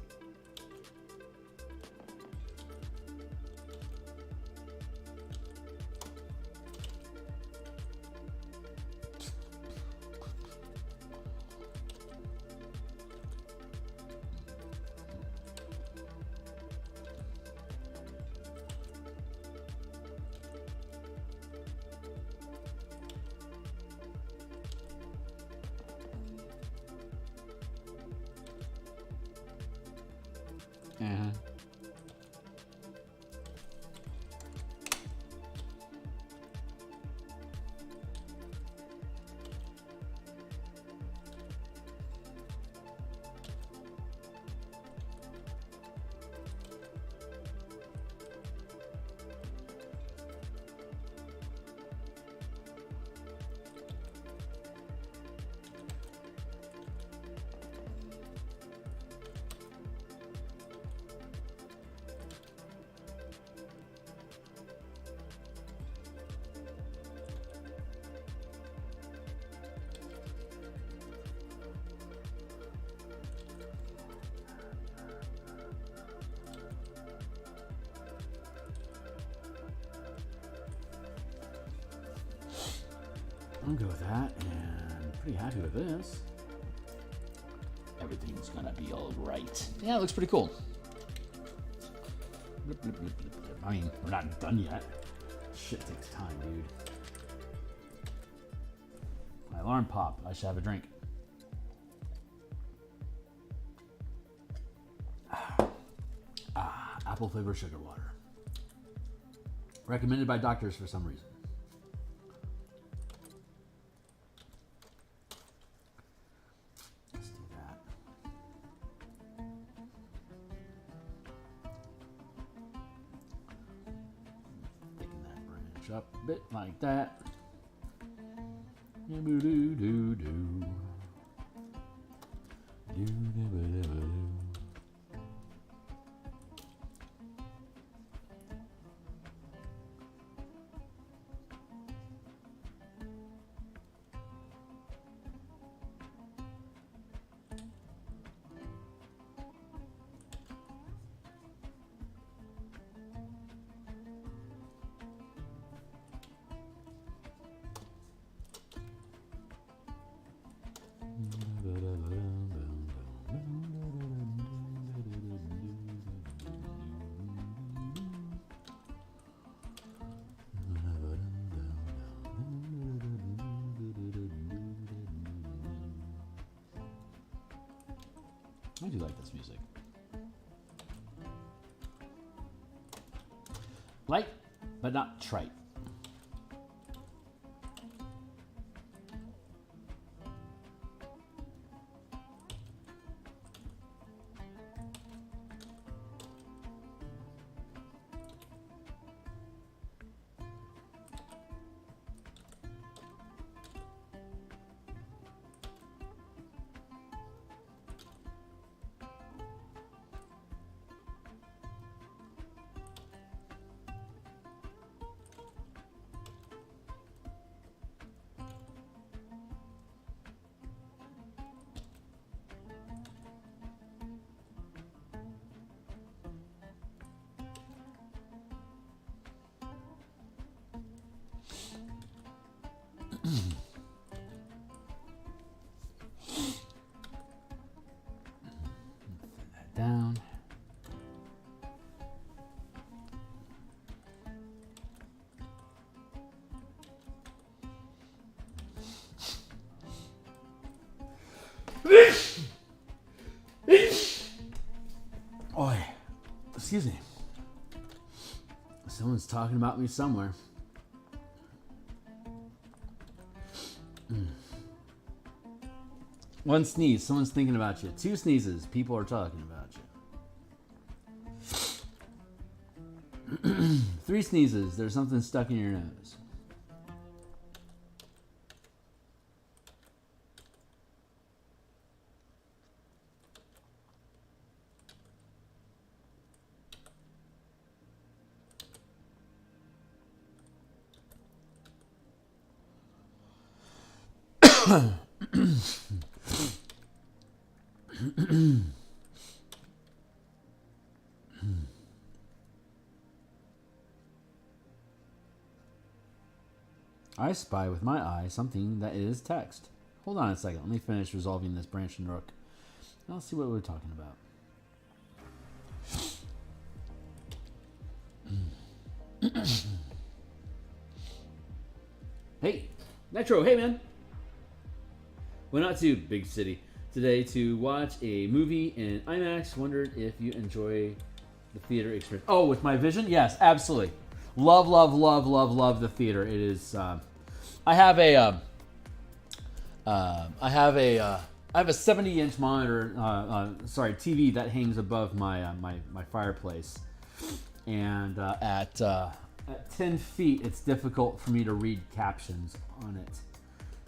I'm good with that, and pretty happy with this. Everything's gonna be all right. Yeah, it looks pretty cool. I mean, we're not done yet. Shit takes time, dude. My alarm popped. I should have a drink. Apple flavored sugar water. Recommended by doctors for some reason. Up a bit like that. I do like this music. Light, but not trite. Down. Oi, excuse me. Someone's talking about me somewhere. One sneeze, someone's thinking about you. Two sneezes, people are talking about you. Three sneezes, there's something stuck in your nose. I spy with my eye something that is text. Hold on a second. Let me finish resolving this branch and rook. I'll see what we're talking about. Hey, Metro. Hey, man. Went out to big city today to watch a movie in IMAX. Wondered if you enjoy the theater experience. Oh, with my vision? Yes, absolutely. Love, love, love, love, love the theater. It is. I have a 70-inch monitor. TV that hangs above my my fireplace, and at 10 feet, it's difficult for me to read captions on it.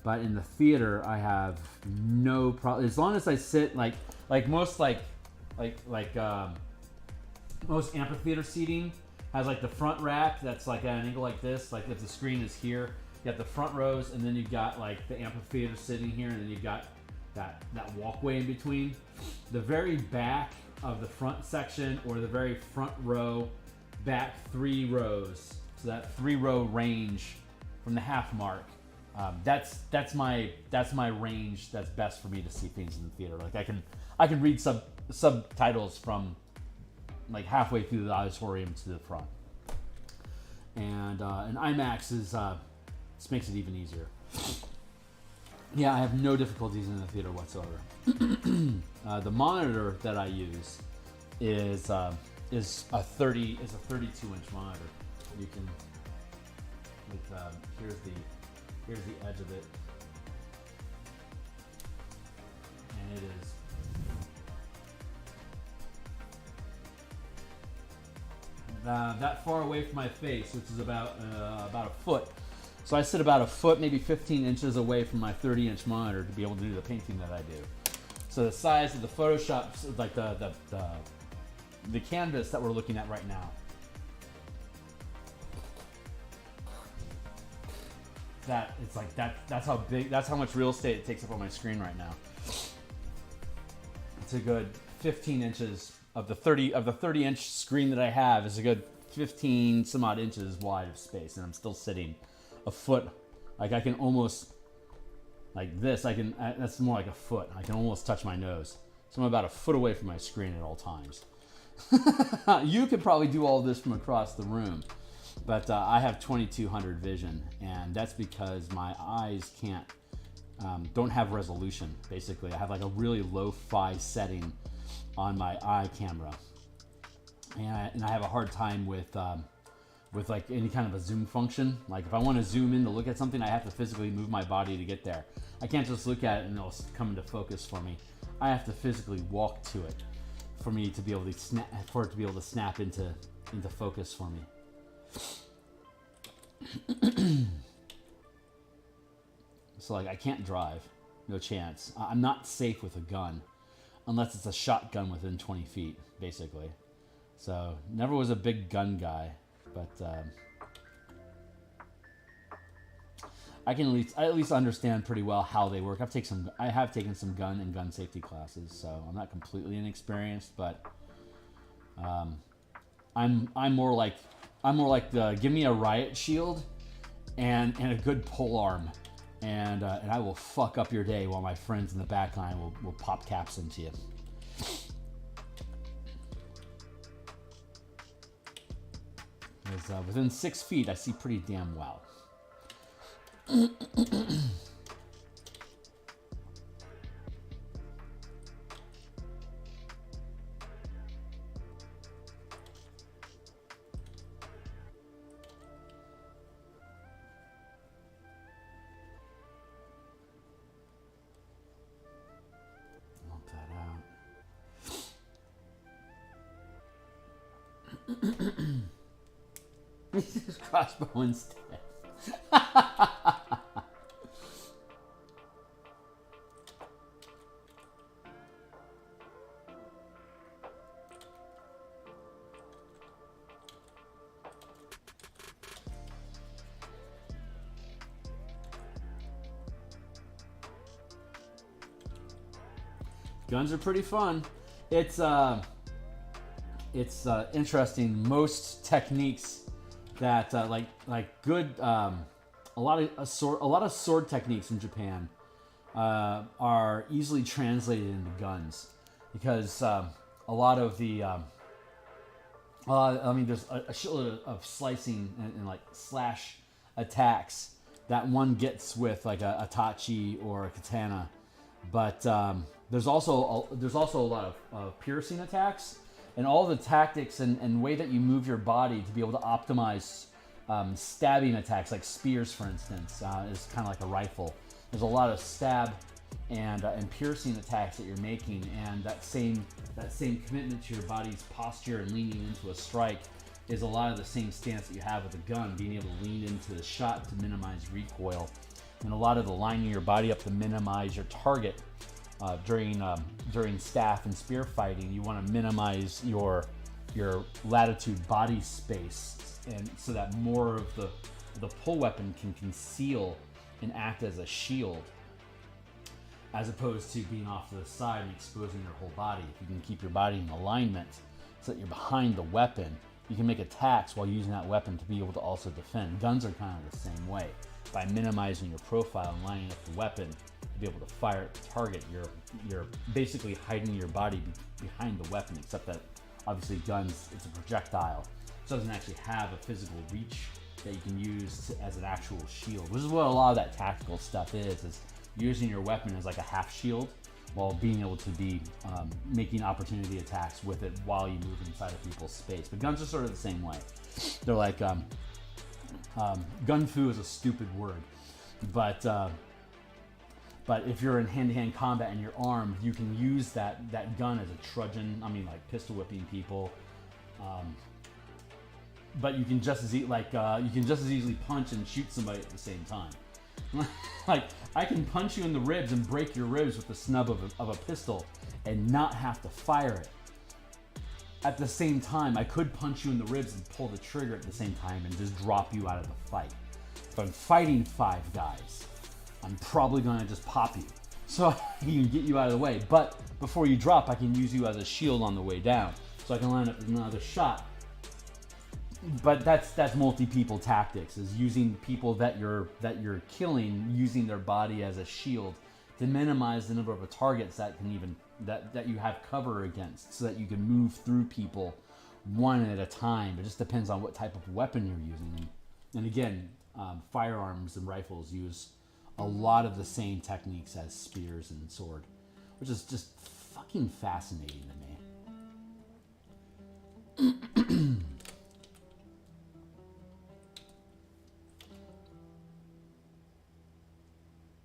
But in the theater, I have no problem as long as I sit like most most amphitheater seating has like the front rack that's like at an angle like this. Like if the screen is here, you have the front rows, and then you've got like the amphitheater sitting here, and then you've got that walkway in between. The very back of the front section, or the very front row, back 3 rows, so that 3-row range from the half mark. That's my range. That's best for me to see things in the theater. Like I can read subtitles from like halfway through the auditorium to the front. And IMAX is this makes it even easier. Yeah, I have no difficulties in the theater whatsoever. The monitor that I use is a 32-inch monitor. You can here's the edge of it, and it is that far away from my face, which is about a foot. So I sit about a foot, maybe 15 inches away from my 30-inch monitor to be able to do the painting that I do. So the size of the Photoshop, like the canvas that we're looking at right now, it's like that's how big, that's how much real estate it takes up on my screen right now. It's a good 15 inches of the 30-inch screen that I have is a good 15 some odd inches wide of space, and I'm still sitting a foot. Like I can almost, like this, that's more like a foot. I can almost touch my nose. So I'm about a foot away from my screen at all times. You could probably do all this from across the room, but I have 2200 vision, and that's because my eyes don't have resolution. Basically, I have like a really low-fi setting on my eye camera, and I have a hard time with like any kind of a zoom function. Like if I want to zoom in to look at something, I have to physically move my body to get there. I can't just look at it and it'll come into focus for me. I have to physically walk to it for me to be able to snap into focus for me. So like I can't drive, no chance. I'm not safe with a gun unless it's a shotgun within 20 feet, basically. So never was a big gun guy, but I at least understand pretty well how they work. I have taken some gun and gun safety classes, so I'm not completely inexperienced, but I'm more like give me a riot shield and a good pole arm, and I will fuck up your day while my friends in the back line will pop caps into you. Because within 6 feet, I see pretty damn well. Look that out. Just crossbow instead. Guns are pretty fun. It's interesting. Most techniques that like good a lot of sword techniques in Japan are easily translated into guns because a lot of the there's a shitload of slicing and like slash attacks that one gets with like a tachi or a katana, but there's also a lot of piercing attacks, and all the tactics and way that you move your body to be able to optimize stabbing attacks, like spears, for instance, is kind of like a rifle. There's a lot of stab and piercing attacks that you're making, and that same commitment to your body's posture and leaning into a strike is a lot of the same stance that you have with a gun, being able to lean into the shot to minimize recoil, and a lot of the lining your body up to minimize your target during staff and spear fighting. You want to minimize your latitude body space, and so that more of the pull weapon can conceal and act as a shield, as opposed to being off to the side and exposing your whole body. If you can keep your body in alignment so that you're behind the weapon, you can make attacks while using that weapon to be able to also defend. Guns are kind of the same way. By minimizing your profile and lining up the weapon to be able to fire at the target, you're basically hiding your body behind the weapon, except that obviously guns, it's a projectile. So it doesn't actually have a physical reach that you can use as an actual shield, which is what a lot of that tactical stuff is using your weapon as like a half shield while being able to be making opportunity attacks with it while you move inside of people's space. But guns are sort of the same way. They're like, gun fu is a stupid word, but if you're in hand-to-hand combat and you're armed, you can use that gun as a trudgeon. I mean, like pistol whipping people. But you can just as easily punch and shoot somebody at the same time. Like, I can punch you in the ribs and break your ribs with the snub of a pistol and not have to fire it. At the same time, I could punch you in the ribs and pull the trigger at the same time and just drop you out of the fight. If I'm fighting 5 guys, I'm probably going to just pop you so I can get you out of the way. But before you drop, I can use you as a shield on the way down, so I can line up another shot. But that's multi-people tactics, is using people that you're killing, using their body as a shield to minimize the number of targets that you have cover against, so that you can move through people one at a time. It just depends on what type of weapon you're using. And again, firearms and rifles use a lot of the same techniques as spears and sword, which is just fucking fascinating to me.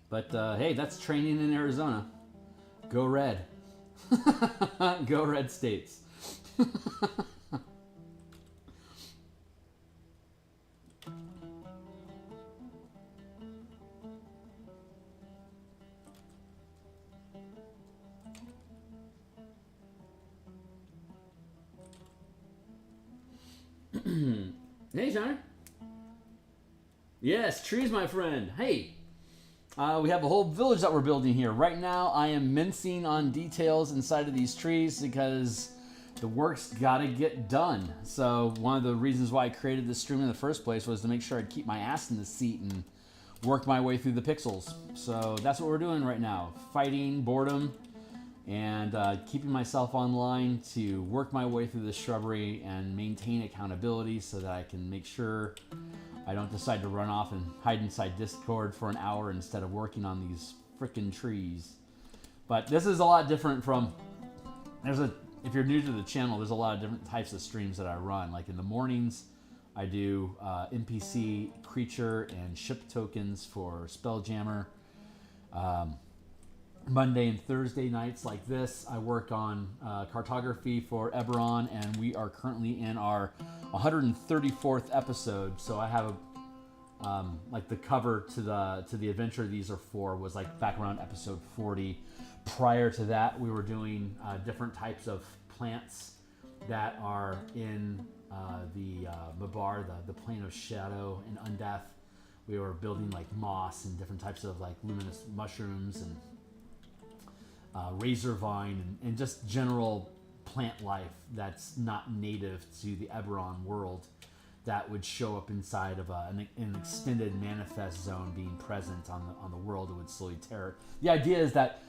But hey, that's training in Arizona. Go Red. Go Red States. Hey, Johnny. Yes, trees, my friend. Hey. We have a whole village that we're building here. Right now, I am mincing on details inside of these trees because the work's gotta get done. So one of the reasons why I created this stream in the first place was to make sure I'd keep my ass in the seat and work my way through the pixels. So that's what we're doing right now. Fighting boredom and keeping myself online to work my way through the shrubbery and maintain accountability so that I can make sure I don't decide to run off and hide inside Discord for an hour instead of working on these frickin' trees. But this is a lot different from... If you're new to the channel, there's a lot of different types of streams that I run. Like in the mornings, I do NPC, creature, and ship tokens for Spelljammer. Monday and Thursday nights like this, I work on cartography for Eberron, and we are currently in our 134th episode. So I have like the cover to the adventure these are for was like back around episode 40. Prior to that, we were doing different types of plants that are in the Mabar, the plane of shadow and undeath. We were building like moss and different types of like luminous mushrooms and razor vine, and just general plant life that's not native to the Eberron world that would show up inside of an extended manifest zone being present on the world. It would slowly tear. The idea is that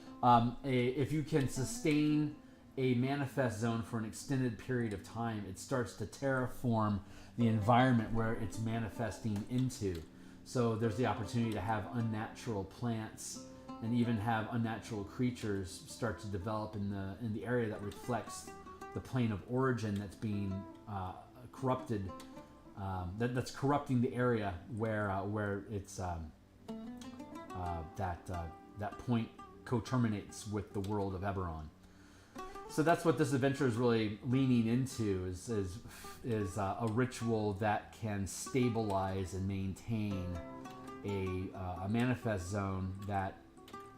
if you can sustain a manifest zone for an extended period of time, it starts to terraform the environment where it's manifesting into. So there's the opportunity to have unnatural plants and even have unnatural creatures start to develop in the area that reflects the plane of origin that's being corrupted, that's corrupting the area where it's that point co-terminates with the world of Eberron. So that's what this adventure is really leaning into, is a ritual that can stabilize and maintain a manifest zone that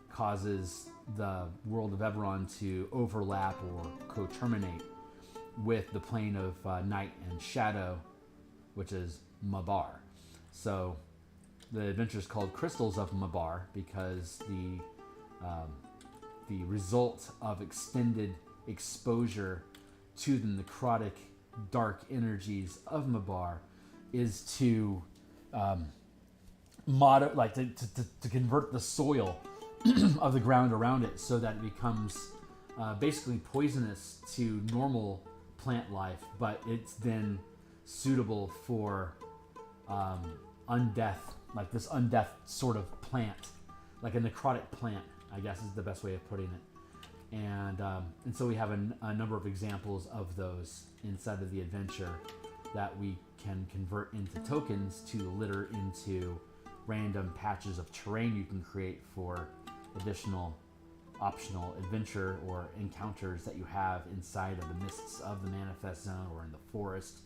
causes the world of Eberron to overlap or co-terminate with the plane of night and shadow, which is Mabar. So the adventure is called Crystals of Mabar because the result of extended exposure to the necrotic dark energies of Mabar is to to convert the soil of the ground around it so that it becomes basically poisonous to normal plant life, but it's then suitable for undeath, like this undeath sort of plant, like a necrotic plant, I guess is the best way of putting it. And so we have a number of examples of those inside of the adventure that we can convert into tokens to litter into random patches of terrain you can create for additional optional adventure or encounters that you have inside of the mists of the manifest zone or in the forest.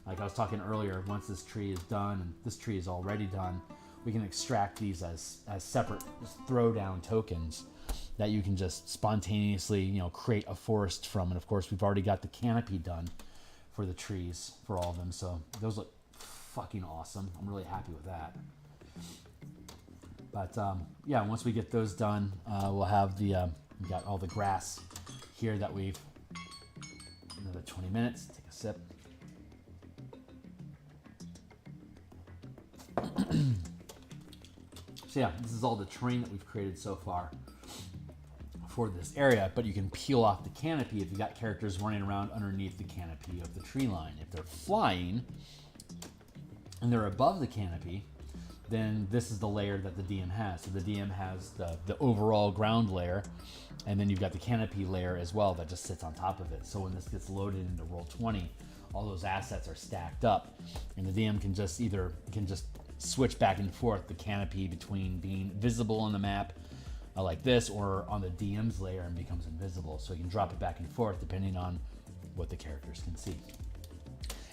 Like I was talking earlier, once this tree is done, and this tree is already done, we can extract these as separate just throwdown tokens that you can just spontaneously, create a forest from. And of course, we've already got the canopy done for the trees for all of them, so those look fucking awesome. I'm really happy with that. But yeah, once we get those done, we'll have we got all the grass here that we've, another 20 minutes, take a sip. So yeah, this is all the terrain that we've created so far for this area, but you can peel off the canopy if you've got characters running around underneath the canopy of the tree line. If they're flying and they're above the canopy, then this is the layer that the DM has. So the DM has the overall ground layer, and then you've got the canopy layer as well that just sits on top of it. So when this gets loaded into Roll20, all those assets are stacked up, and the DM can just switch back and forth the canopy between being visible on the map like this, or on the DM's layer and becomes invisible. So you can drop it back and forth depending on what the characters can see.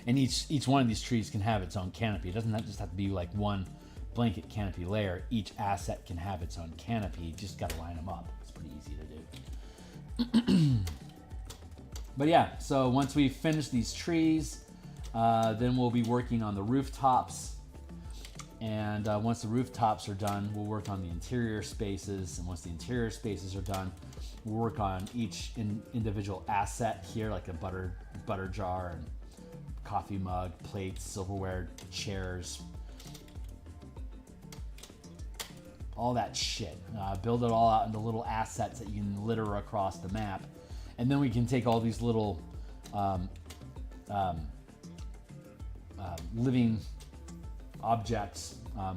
And each one of these trees can have its own canopy. It doesn't just have to be like one blanket canopy layer. Each asset can have its own canopy. You just got to line them up. It's pretty easy to do. But yeah, so once we finish these trees, then we'll be working on the rooftops. And once the rooftops are done, we'll work on the interior spaces. And once the interior spaces are done, we'll work on each individual asset here, like a butter jar and coffee mug, plates, silverware, chairs, all that shit. Build it all out into little assets that you can litter across the map. And then we can take all these little living objects, I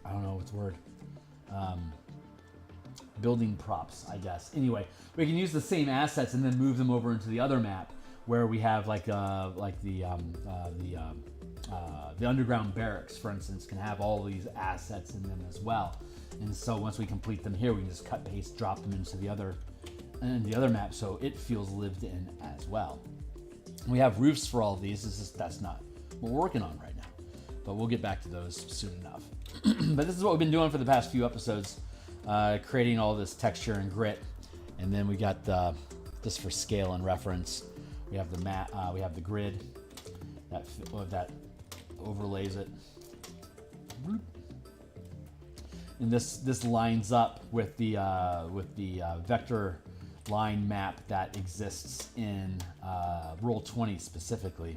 don't know what's the word, building props, I guess. Anyway, we can use the same assets and then move them over into the other map where we have the underground barracks, for instance, can have all these assets in them as well. And so once we complete them here, we can just cut, paste, drop them into the other map, so it feels lived in as well. We have roofs for all of these. That's not what we're working on right now, but we'll get back to those soon enough. But this is what we've been doing for the past few episodes, creating all this texture and grit. And then we got just for scale and reference, we have the map, we have the grid that overlays it. And this lines up with the vector line map that exists in Roll20 specifically.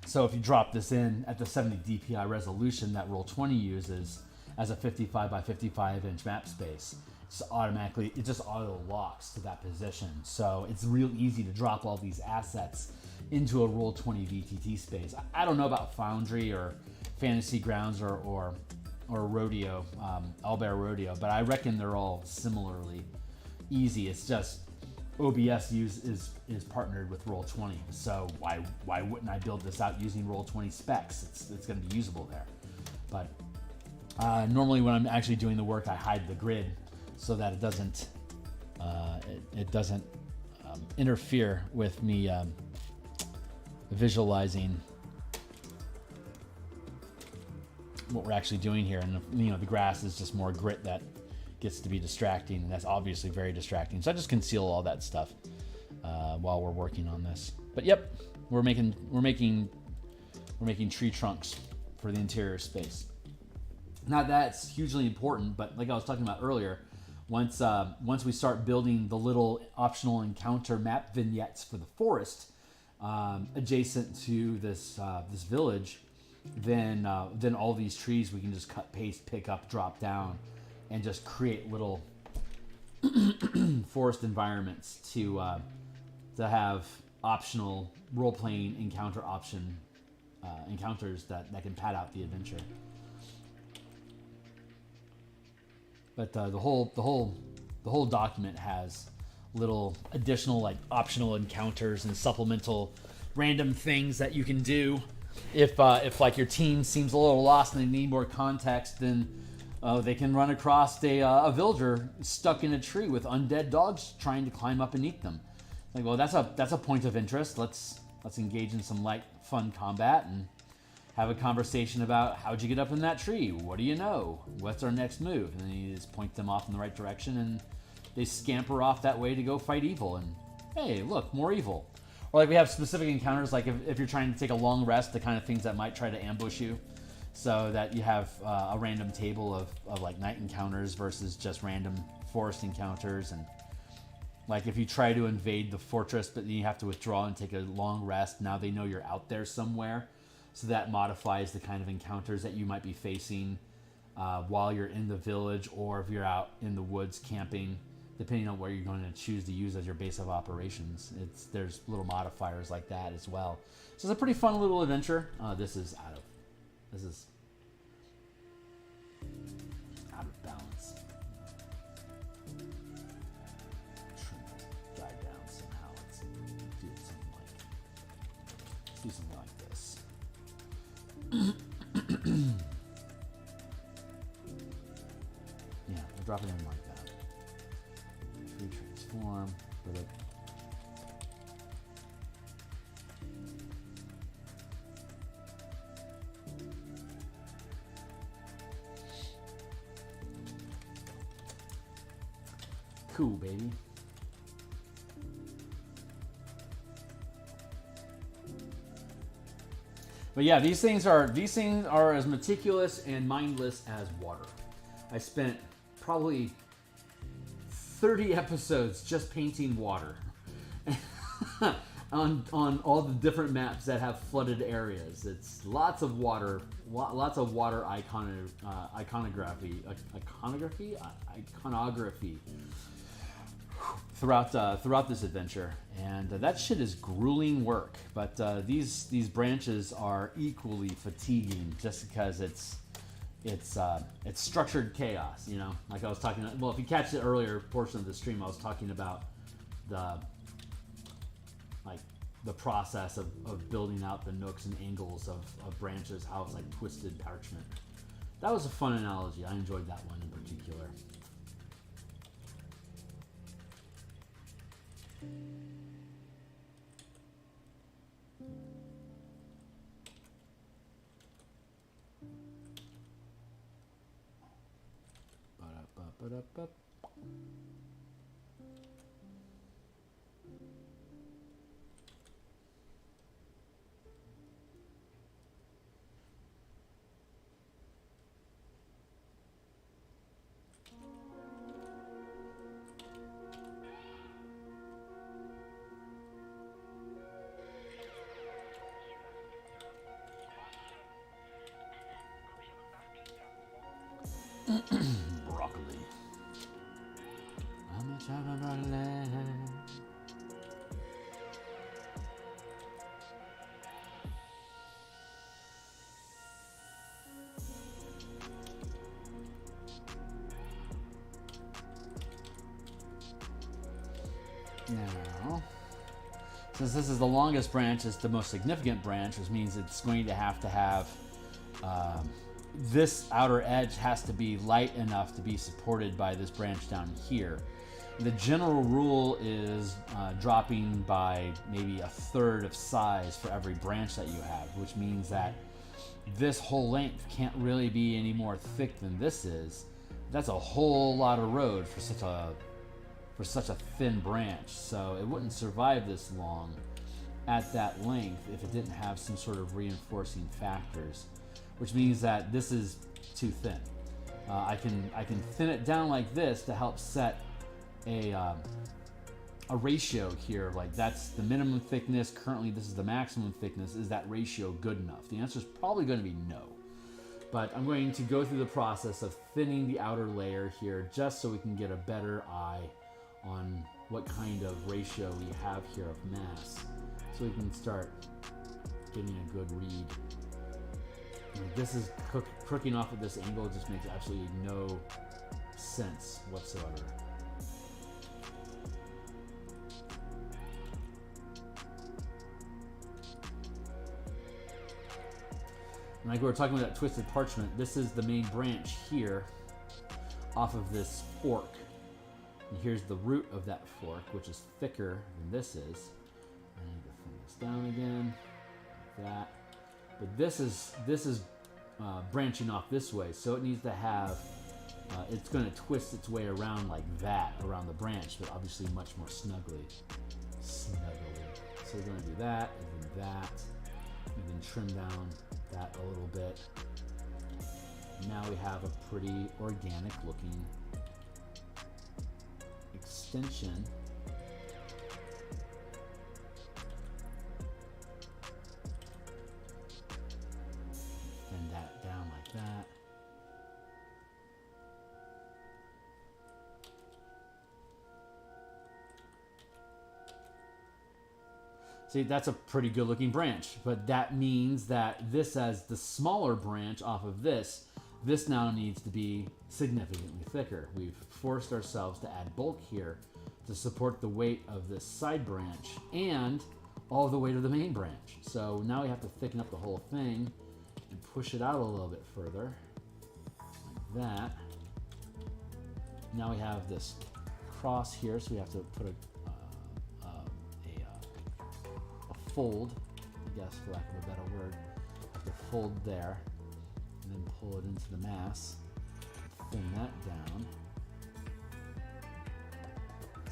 So if you drop this in at the 70 DPI resolution that Roll20 uses as a 55 by 55 inch map space, it just auto locks to that position. So it's real easy to drop all these assets into a Roll20 VTT space. I don't know about Foundry or Fantasy Grounds or Rodeo, Owlbear Rodeo, but I reckon they're all similarly easy. It's just OBS is partnered with Roll20, so why wouldn't I build this out using Roll20 specs? It's going to be usable there. But normally when I'm actually doing the work, I hide the grid so that it doesn't interfere with me visualizing what we're actually doing here. And the grass is just more grit that gets to be distracting, and that's obviously very distracting. So I just conceal all that stuff while we're working on this. But yep, we're making tree trunks for the interior space. Now that's hugely important, but like I was talking about earlier, once we start building the little optional encounter map vignettes for the forest adjacent to this village, then all these trees we can just cut, paste, pick up, drop down, and just create little forest environments to have optional role-playing encounter encounters that can pad out the adventure. But the whole document has little additional like optional encounters and supplemental random things that you can do. If like your team seems a little lost and they need more context, then they can run across a villager stuck in a tree with undead dogs trying to climb up and eat them. Like, well, that's a point of interest. Let's engage in some light, fun combat and have a conversation about how'd you get up in that tree? What do you know? What's our next move? And then you just point them off in the right direction, and they scamper off that way to go fight evil. And hey, look, more evil. Or like we have specific encounters, like if you're trying to take a long rest, the kind of things that might try to ambush you. So that you have a random table of like night encounters versus just random forest encounters. And like if you try to invade the fortress, but then you have to withdraw and take a long rest, now they know you're out there somewhere. So that modifies the kind of encounters that you might be facing while you're in the village, or if you're out in the woods camping, depending on where you're going to choose to use as your base of operations. There's little modifiers like that as well. So it's a pretty fun little adventure. This is out of balance. Trim the guy down somehow. Let's do something like this. Yeah, we'll drop it in like that. Free transform. With it. Cool, baby. But yeah, these things are as meticulous and mindless as water. I spent probably 30 episodes just painting water on all the different maps that have flooded areas. It's lots of water iconography throughout this adventure, and that shit is grueling work. But these branches are equally fatiguing, just because it's structured chaos. You know, like I was talking about. Well, if you catch the earlier portion of the stream, I was talking about the process of building out the nooks and angles of branches, how it's like twisted parchment. That was a fun analogy. I enjoyed that one in particular. Ba-da-ba-ba-da-ba. Broccoli. How much have I broccoli? Now, since this is the longest branch, it's the most significant branch, which means it's going to have this outer edge has to be light enough to be supported by this branch down here. The general rule is dropping by maybe a third of size for every branch that you have, which means that this whole length can't really be any more thick than this is. That's a whole lot of road for such a thin branch, so it wouldn't survive this long at that length if it didn't have some sort of reinforcing factors, which means that this is too thin. I can thin it down like this to help set a ratio here, like that's the minimum thickness. Currently, this is the maximum thickness. Is that ratio good enough? The answer is probably going to be no. But I'm going to go through the process of thinning the outer layer here just so we can get a better eye on what kind of ratio we have here of mass, so we can start getting a good read. And this is crooking off at this angle. It just makes absolutely no sense whatsoever. And like we were talking about that twisted parchment, this is the main branch here off of this fork. And here's the root of that fork, which is thicker than this is. I need to thin this down again, like that. But this is branching off this way, so it needs to have, it's going to twist its way around like that, around the branch, but obviously much more snugly. So we're going to do that, and then that, and then trim down that a little bit. Now we have a pretty organic looking extension. And that down like that. See, that's a pretty good looking branch, but that means that this, as the smaller branch off of this now needs to be significantly thicker. We've forced ourselves to add bulk here to support the weight of this side branch and all the weight of the main branch. So now we have to thicken up the whole thing and push it out a little bit further, like that. Now we have this cross here, so we have to put a fold, I guess, for lack of a better word. Have to fold there, and then pull it into the mass, thin that down.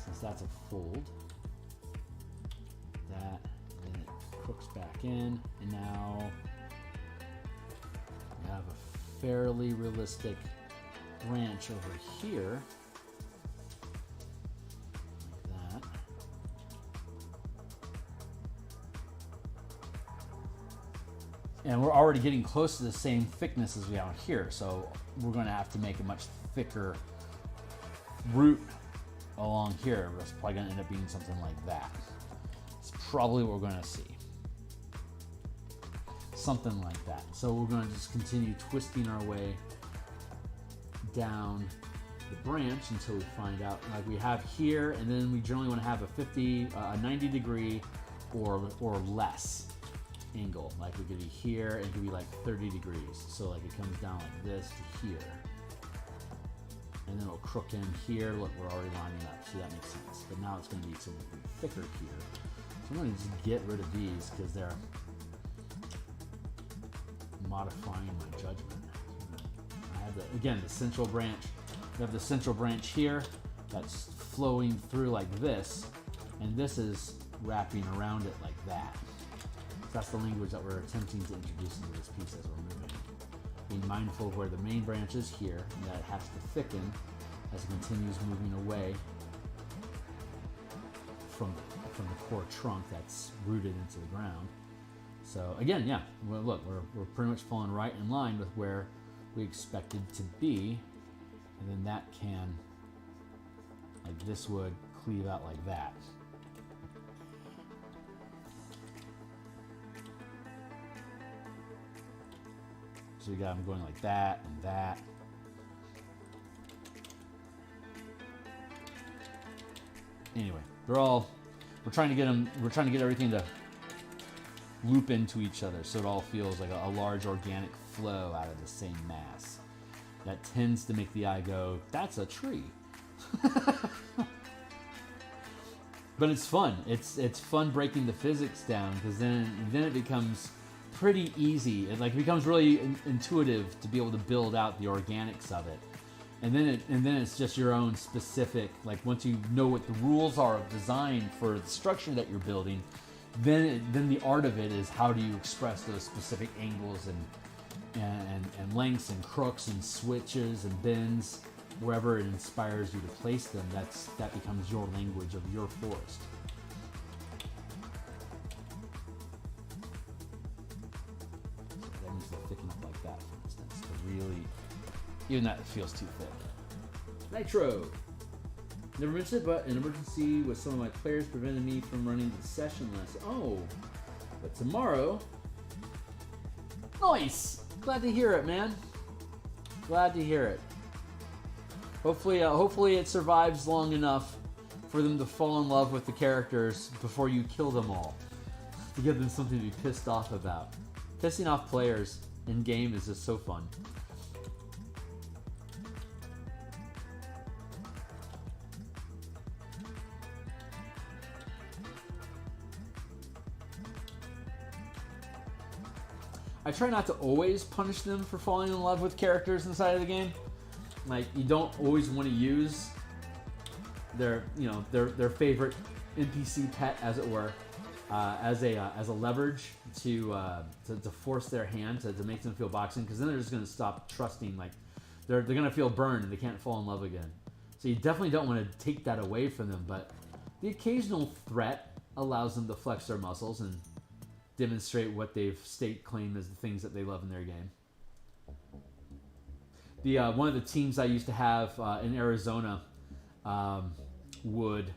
Since that's a fold, that, and then it crooks back in, and now we have a fairly realistic branch over here. And we're already getting close to the same thickness as we are here, so we're going to have to make a much thicker root along here. That's probably going to end up being something like that. It's probably what we're going to see. Something like that. So we're going to just continue twisting our way down the branch until we find out, like we have here, and then we generally want to have a 90 degree or less angle. Like it could be here, it could be like 30 degrees. So like it comes down like this to here. And then it'll crook in here. Look, we're already lining up, so that makes sense. But now it's going to be something thicker here. So I'm going to just get rid of these because they're modifying my judgment. I have the central branch. We have the central branch here that's flowing through like this, and this is wrapping around it like that. That's the language that we're attempting to introduce into this piece as we're moving. Being mindful of where the main branch is here, and that it has to thicken as it continues moving away from the core trunk that's rooted into the ground. So again, yeah, well, look, we're pretty much falling right in line with where we expected to be and then that can, like this would cleave out like that. So you got them going like that and that. Anyway, we're trying to get them, we're trying to get everything to loop into each other so it all feels like a large organic flow out of the same mass. That tends to make the eye go, that's a tree. But it's fun. It's fun breaking the physics down, because then it becomes pretty easy. It becomes really intuitive to be able to build out the organics of it. And then it's just your own specific, like once you know what the rules are of design for the structure that you're building, then the art of it is how do you express those specific angles and lengths and crooks and switches and bends, wherever it inspires you to place them. That becomes your language of your forest. So that needs to thicken up like that, for instance, to really, even that feels too thick. Nitro. Never mentioned it, but an emergency with some of my players prevented me from running the session last. Oh, but tomorrow. Nice. Glad to hear it, man. Glad to hear it. Hopefully it survives long enough for them to fall in love with the characters before you kill them all, to give them something to be pissed off about. Pissing off players in game is just so fun. I try not to always punish them for falling in love with characters inside of the game. Like, you don't always want to use their favorite NPC pet, as it were, as a leverage to force their hand to make them feel boxing, because then they're just going to stop trusting. Like, they're going to feel burned and they can't fall in love again. So you definitely don't want to take that away from them, but the occasional threat allows them to flex their muscles and demonstrate what they've claimed as the things that they love in their game. The one of the teams I used to have in Arizona would,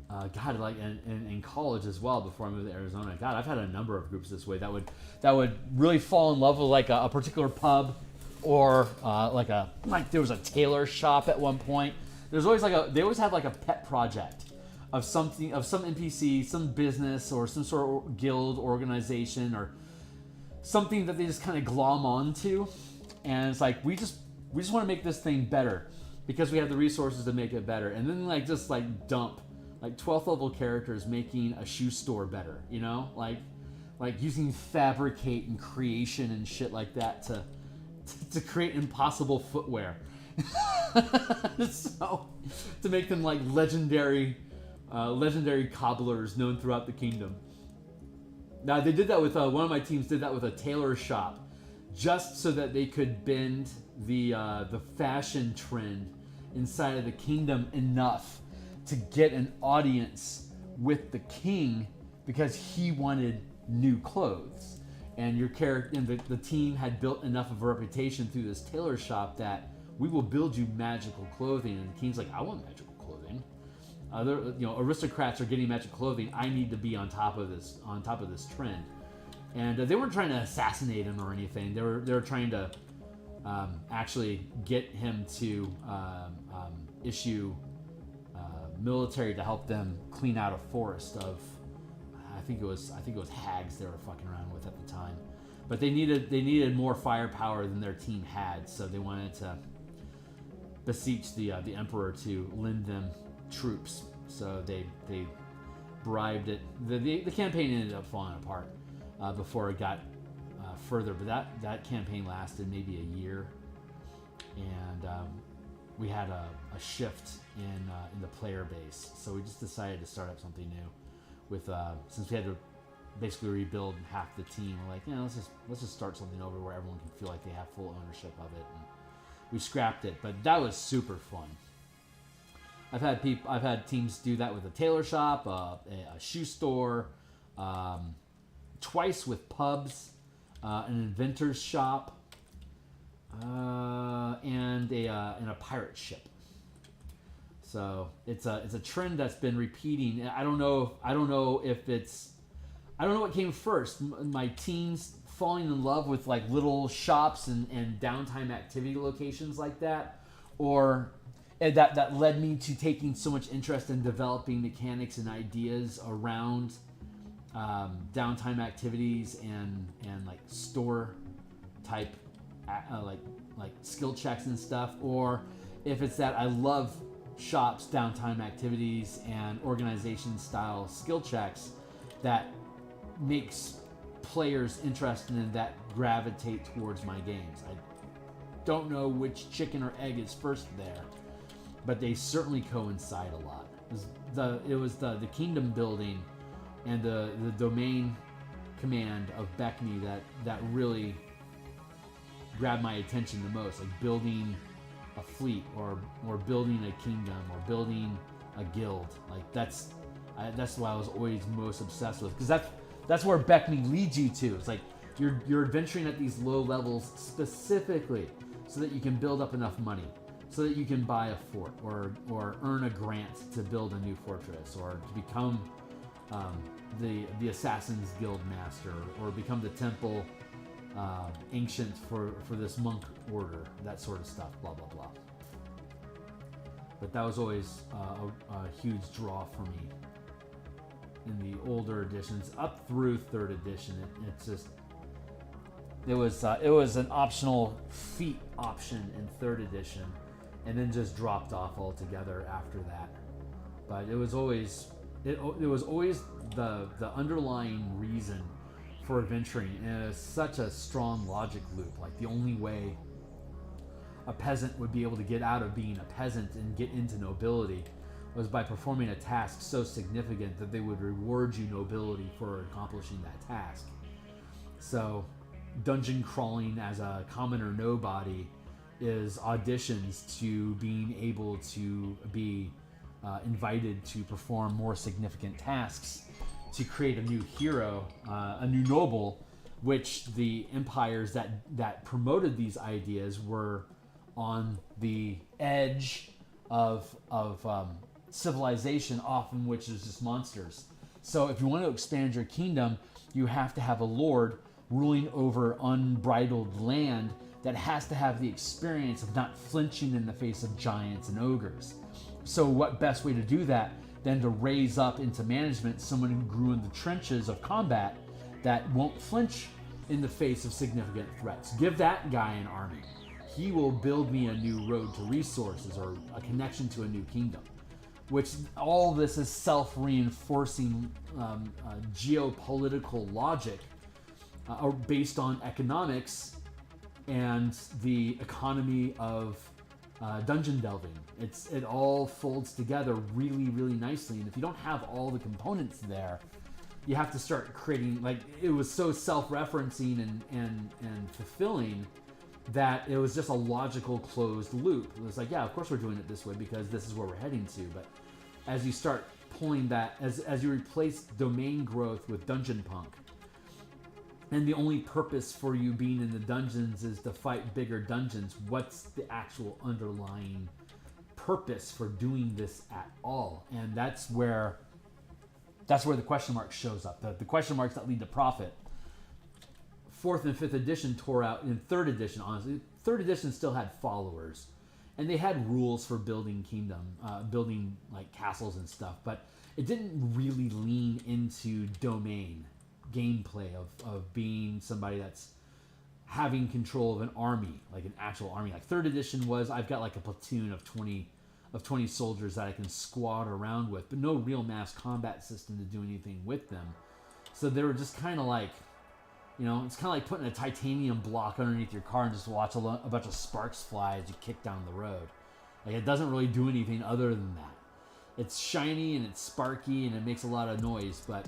in college as well, before I moved to Arizona. God, I've had a number of groups this way that would really fall in love with like a particular pub, or like there was a tailor shop at one point. There's always they always have like a pet project of something, of some NPC, some business, or some sort of guild organization, or something that they just kind of glom onto, and it's like, we just want to make this thing better because we have the resources to make it better. And then just dump 12th level characters making a shoe store better, like using fabricate and creation and shit like that to create impossible footwear. So to make them like legendary cobblers known throughout the kingdom. Now, they did that with one of my teams did that with a tailor shop, just so that they could bend the fashion trend inside of the kingdom enough to get an audience with the king, because he wanted new clothes. And your character and the team had built enough of a reputation through this tailor shop that we will build you magical clothing. And the king's like, I want magical clothing. Aristocrats are getting magic clothing. I need to be on top of this trend. And they weren't trying to assassinate him or anything. They were trying to actually get him to issue military to help them clean out a forest of, I think it was hags they were fucking around with at the time. But they needed more firepower than their team had, so they wanted to beseech the emperor to lend them troops. So they bribed it. The campaign ended up falling apart before it got further, but that campaign lasted maybe a year, and we had a shift in the player base. So we just decided to start up something new with since we had to basically rebuild half the team. We're like, let's just start something over where everyone can feel like they have full ownership of it. And we scrapped it, but that was super fun. I've had teams do that with a tailor shop, a shoe store, twice with pubs, an inventor's shop. and a pirate ship. So it's a trend that's been repeating. I don't know what came first. My teens falling in love with like little shops and downtime activity locations like that, or that led me to taking so much interest in developing mechanics and ideas around downtime activities and like store type like skill checks and stuff, or if it's that I love shops, downtime activities, and organization style skill checks that makes players interested in that gravitate towards my games. I don't know which chicken or egg is first there, but they certainly coincide a lot. It was the kingdom building and the domain command of Beckme that really grabbed my attention the most, like building a fleet or building a kingdom or building a guild. Like that's what I was always most obsessed with, because that's where Beckme leads you to. It's like you're adventuring at these low levels specifically so that you can build up enough money so that you can buy a fort or earn a grant to build a new fortress, or to become the Assassin's Guild master, or become the temple ancient for this monk order, that sort of stuff, blah blah blah. But that was always a huge draw for me in the older editions up through 3rd edition. It was an optional feat option in 3rd edition, and then just dropped off altogether after that. But it was always the underlying reason for adventuring, and it's such a strong logic loop. Like the only way a peasant would be able to get out of being a peasant and get into nobility was by performing a task so significant that they would reward you nobility for accomplishing that task. So dungeon crawling as a commoner nobody is auditions to being able to be invited to perform more significant tasks, to create a new hero, a new noble, which the empires that promoted these ideas were on the edge of civilization, often which is just monsters. So if you want to expand your kingdom, you have to have a lord ruling over unbridled land that has to have the experience of not flinching in the face of giants and ogres. So what best way to do that than to raise up into management someone who grew in the trenches of combat that won't flinch in the face of significant threats? Give that guy an army. He will build me a new road to resources or a connection to a new kingdom. Which all this is self-reinforcing geopolitical logic based on economics and the economy of dungeon delving. It all folds together really, really nicely. And if you don't have all the components there, you have to start creating, like, it was so self-referencing and fulfilling that it was just a logical closed loop. It was like, yeah, of course we're doing it this way because this is where we're heading to. But as you start pulling that, as you replace domain growth with dungeon punk, and the only purpose for you being in the dungeons is to fight bigger dungeons, what's the actual underlying purpose for doing this at all? And that's where the question mark shows up. The question marks that lead to profit. 4th and 5th edition tore out. In 3rd edition, honestly, 3rd edition still had followers, and they had rules for building building like castles and stuff, but it didn't really lean into domain gameplay of being somebody that's having control of an army, like an actual army. Like 3rd edition was, I've got like a platoon of 20 soldiers that I can squad around with, but no real mass combat system to do anything with them. So they were just kind of like, you know, it's kind of like putting a titanium block underneath your car and just watch a bunch of sparks fly as you kick down the road. Like, it doesn't really do anything other than that. It's shiny and it's sparky and it makes a lot of noise, but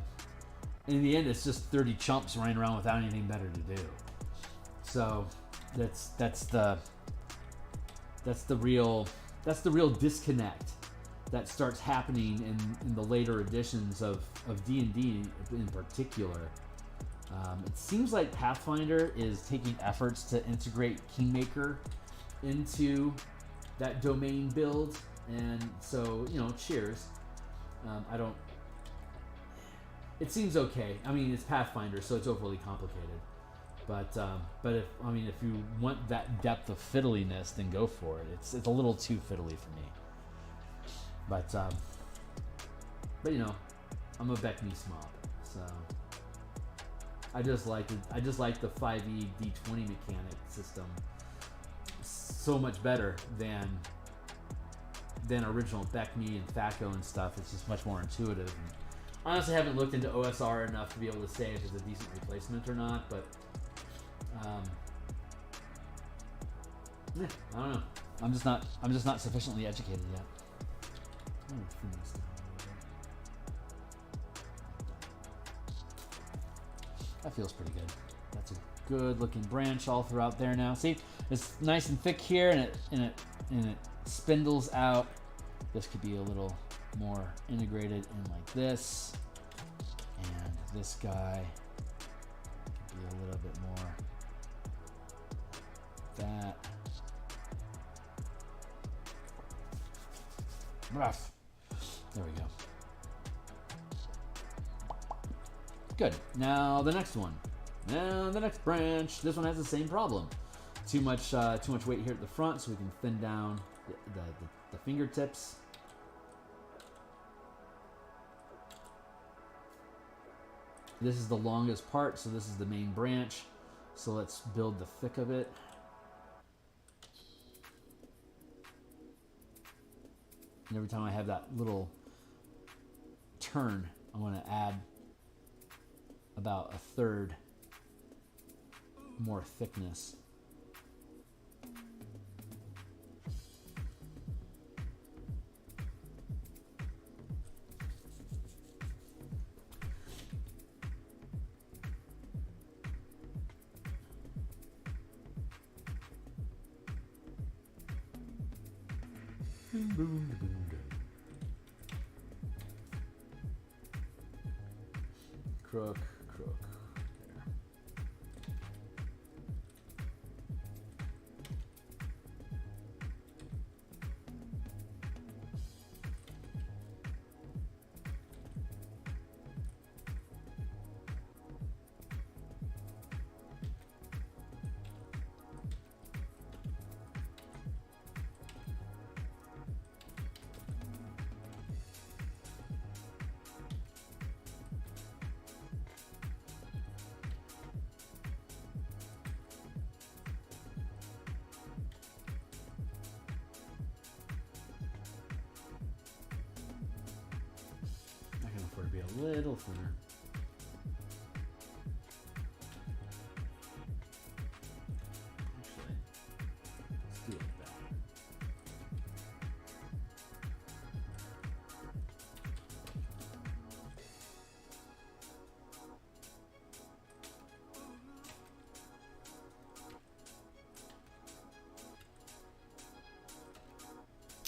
in the end, it's just 30 chumps running around without anything better to do. So that's the real disconnect that starts happening in the later editions of D&D in particular. It seems like Pathfinder is taking efforts to integrate Kingmaker into that domain build, and so, you know, cheers. I don't... It seems okay. I mean, it's Pathfinder, so it's overly complicated. But if you want that depth of fiddliness, then go for it. It's a little too fiddly for me. But you know, I'm a Beck Me Smob, so I just like the 5e d20 mechanic system so much better than original Beck Me and Thaco and stuff. It's just much more intuitive. And honestly, I haven't looked into OSR enough to be able to say if it's a decent replacement or not, but I don't know. I'm just not sufficiently educated yet. I'm gonna trim this down a little bit. That feels pretty good. That's a good looking branch all throughout there now. See, it's nice and thick here, and it spindles out. This could be a little more integrated in like this, and this guy could be a little bit more that. Rough. There we go. Good. Now the next one. Now the next branch. This one has the same problem. Too much weight here at the front, so we can thin down the fingertips. This is the longest part, so this is the main branch. So let's build the thick of it. And every time I have that little turn, I'm going to add about a third more thickness. Crook, crook. There. For it to be a little thinner. Actually, let's do it like that.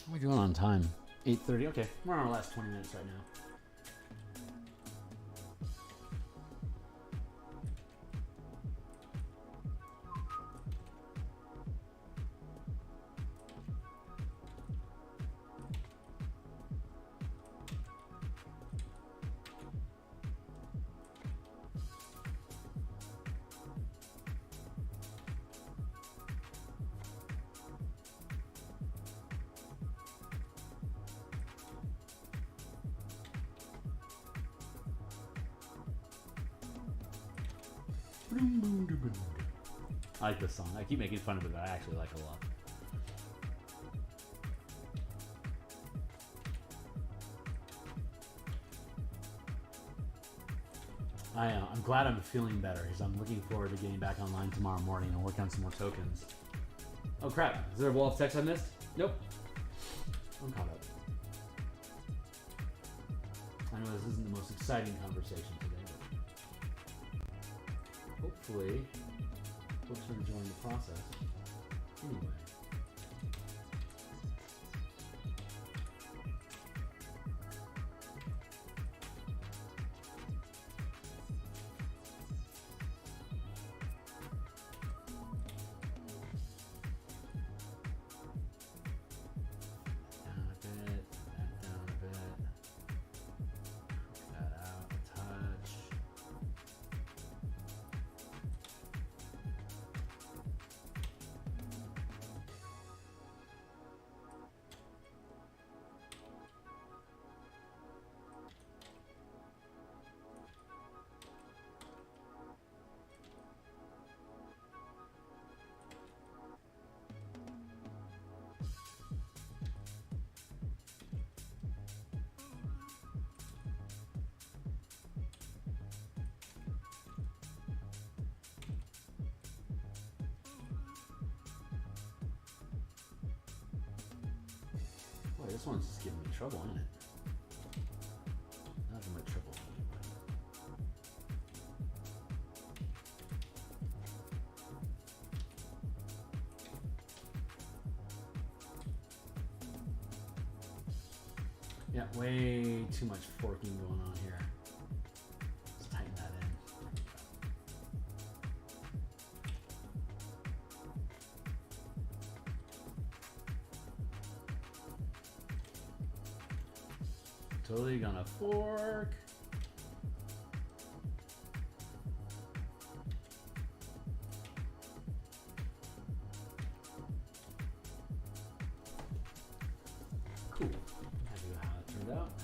What are we doing on time? 8:30. Okay, we're on our last 20 minutes right now. I like this song. I keep making fun of it, but I actually like it a lot. I'm glad I'm feeling better because I'm looking forward to getting back online tomorrow morning and working on some more tokens. Oh crap, is there a wall of text I missed? Nope. I'm caught up. I know this isn't the most exciting conversation today, but hopefully folks are enjoying the process. Anyway. Boy, this one's just giving me trouble, isn't it? Nothing but trouble. Yeah, way too much forking going on here. Let's tighten that in. Totally gonna fork. Cool. Happy with how it turned out. That.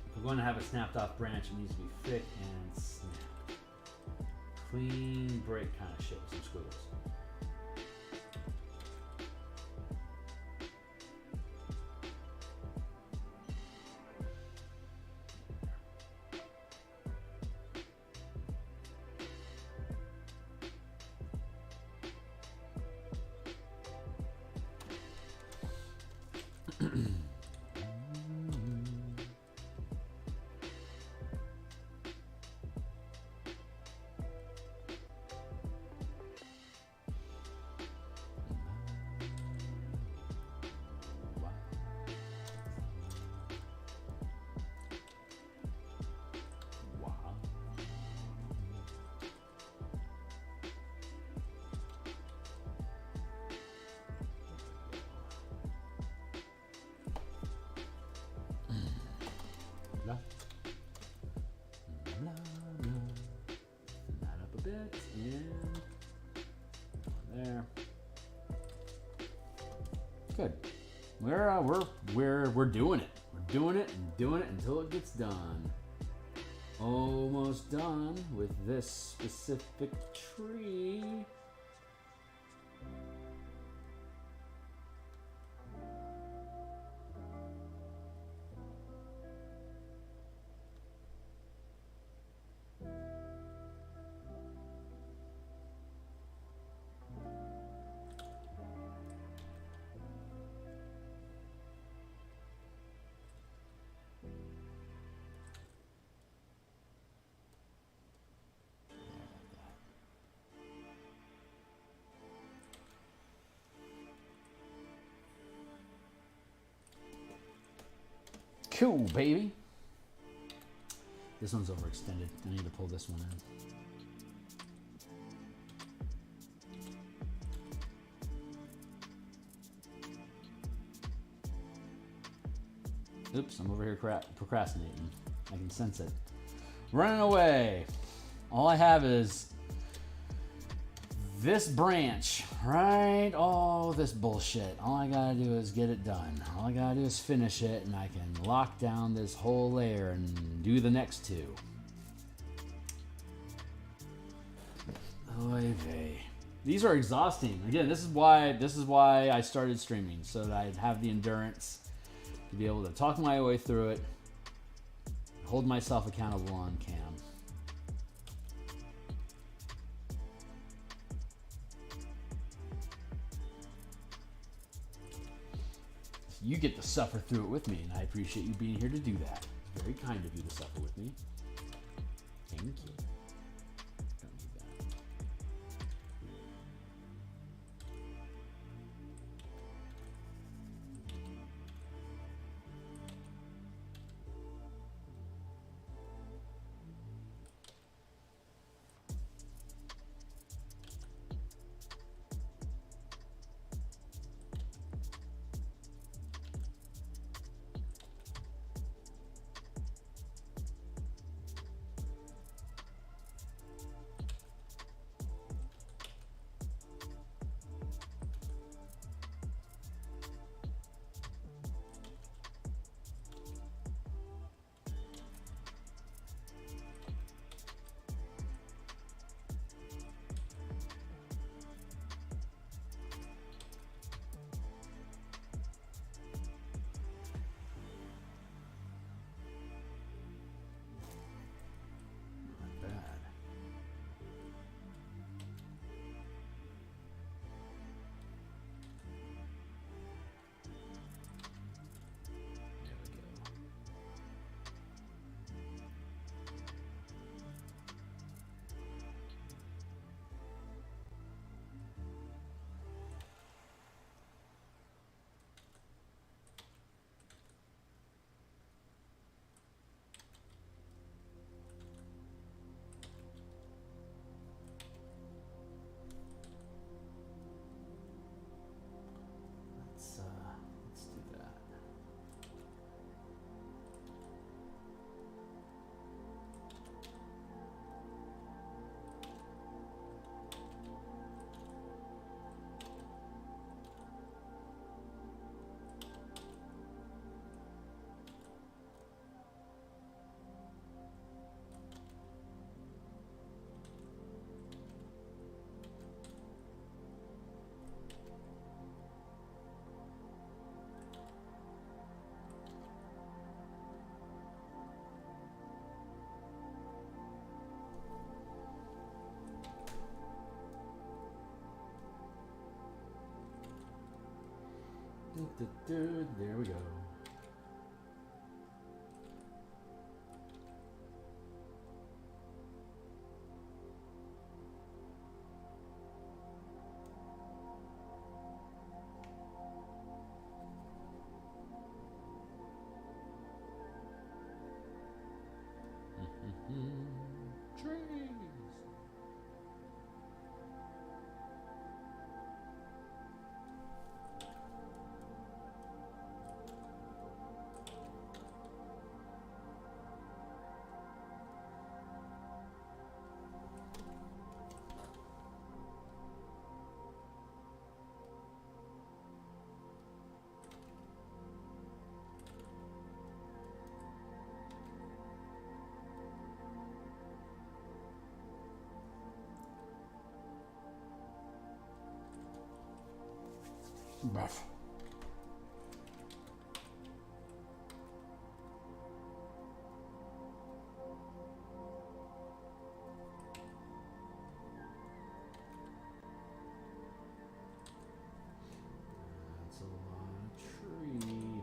If we're going to have a snapped off branch, it needs to be thick and snapped. Clean break kind of shit with some squiggles. Blah. Blah, blah. Send that up a bit and there. Good. We're doing it. We're doing it and doing it until it gets done. Almost done with this specific tree. Cool, baby. This one's overextended. I need to pull this one in. Oops, I'm over here procrastinating. I can sense it. Running away. All I have is this branch, right? All this bullshit. All I gotta do is get it done. All I gotta do is finish it, and I can lock down this whole layer and do the next two. Oy vey. These are exhausting. Again, this is why I started streaming, so that I'd have the endurance to be able to talk my way through it, hold myself accountable on cam. You get to suffer through it with me, and I appreciate you being here to do that. It's very kind of you to suffer with me. Thank you. Don't need that. There we go. Trees. Buff. That's a lot of tree.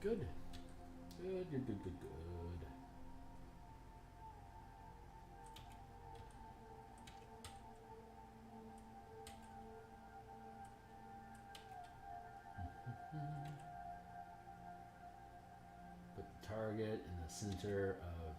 Good. Good, good, good, good, good. Put the target in the center of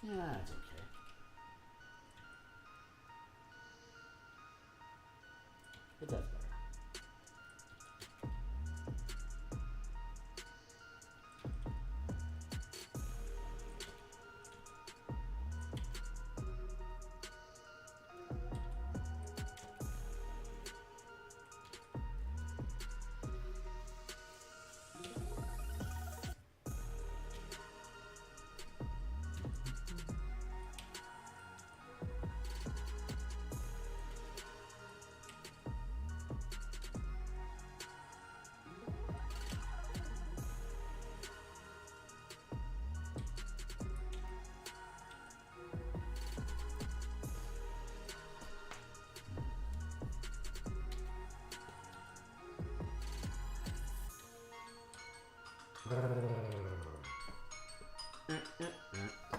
yeah, it's okay. But that's better.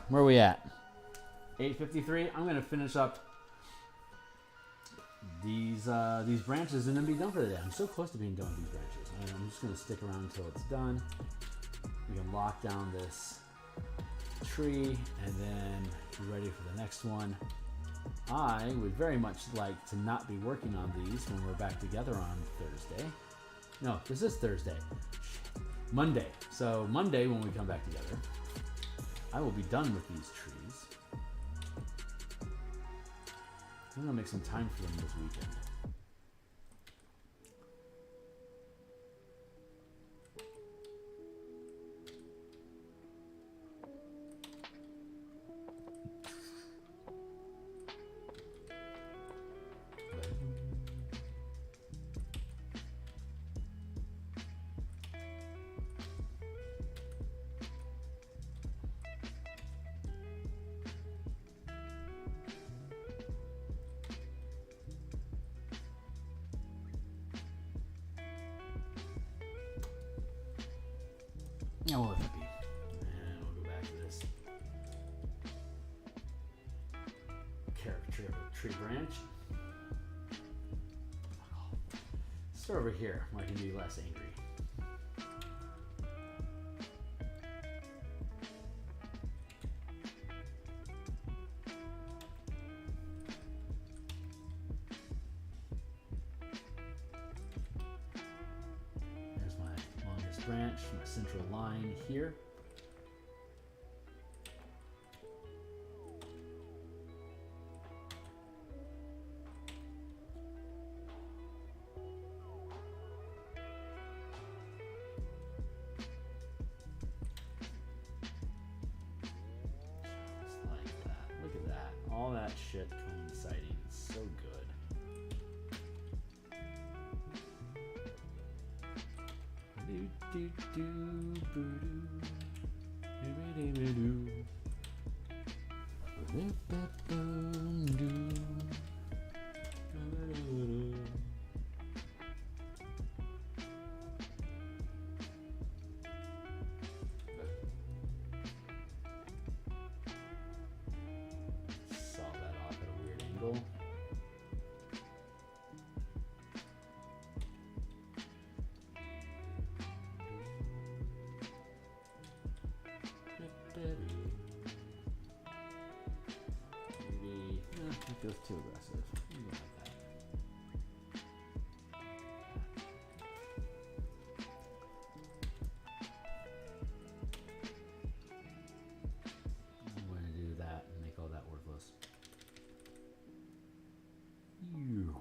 Where are we at? 8:53. I'm gonna finish up these branches and then be done for the day. I'm so close to being done with these branches. I'm just gonna stick around until it's done. We can lock down this tree and then be ready for the next one. I would very much like to not be working on these when we're back together on Thursday. No, this is Thursday. Monday. So Monday when we come back together, I will be done with these trees. I'm gonna make some time for them this weekend. Yeah, we'll let that be. And we'll go back to this caricature of a tree branch. Start over here where I can be less angry. Branch, my central line here. Just like that. Look at that. All that shit coinciding. So good. Saw that off at a weird angle. Maybe it feels too aggressive. Maybe like that. I'm going to do that and make all that worthless. Ew.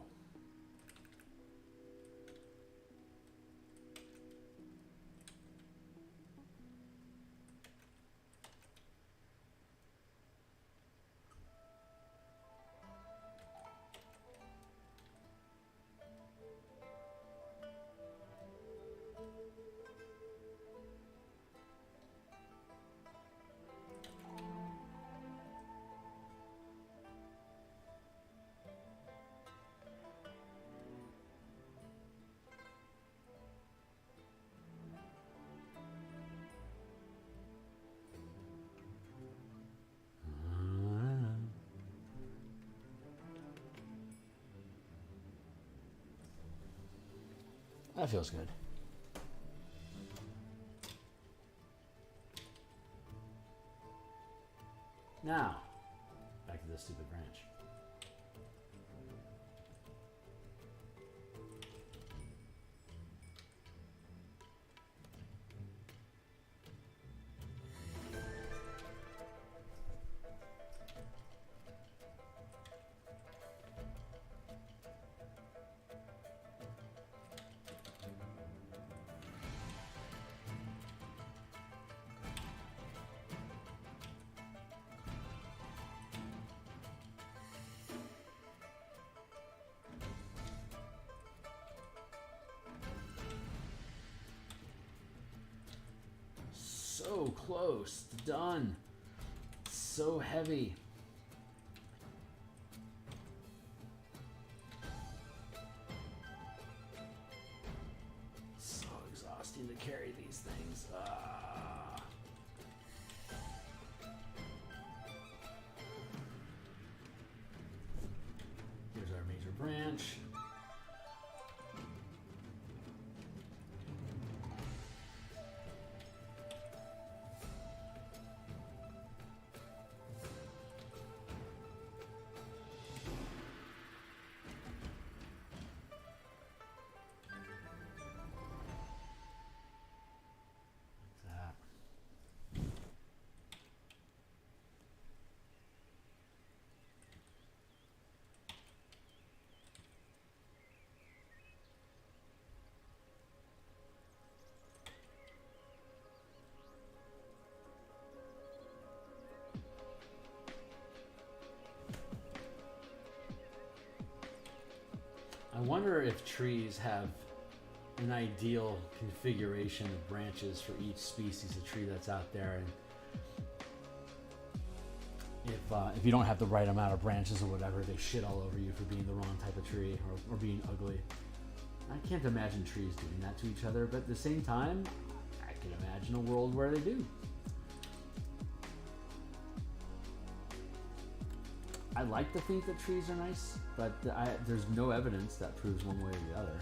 That feels good. Now, back to this stupid branch. So close, done. So heavy. So exhausting to carry these things. I wonder if trees have an ideal configuration of branches for each species of tree that's out there, and if you don't have the right amount of branches or whatever, they shit all over you for being the wrong type of tree or being ugly. I can't imagine trees doing that to each other, but at the same time, I can imagine a world where they do. I like to think that trees are nice, but there's no evidence that proves one way or the other.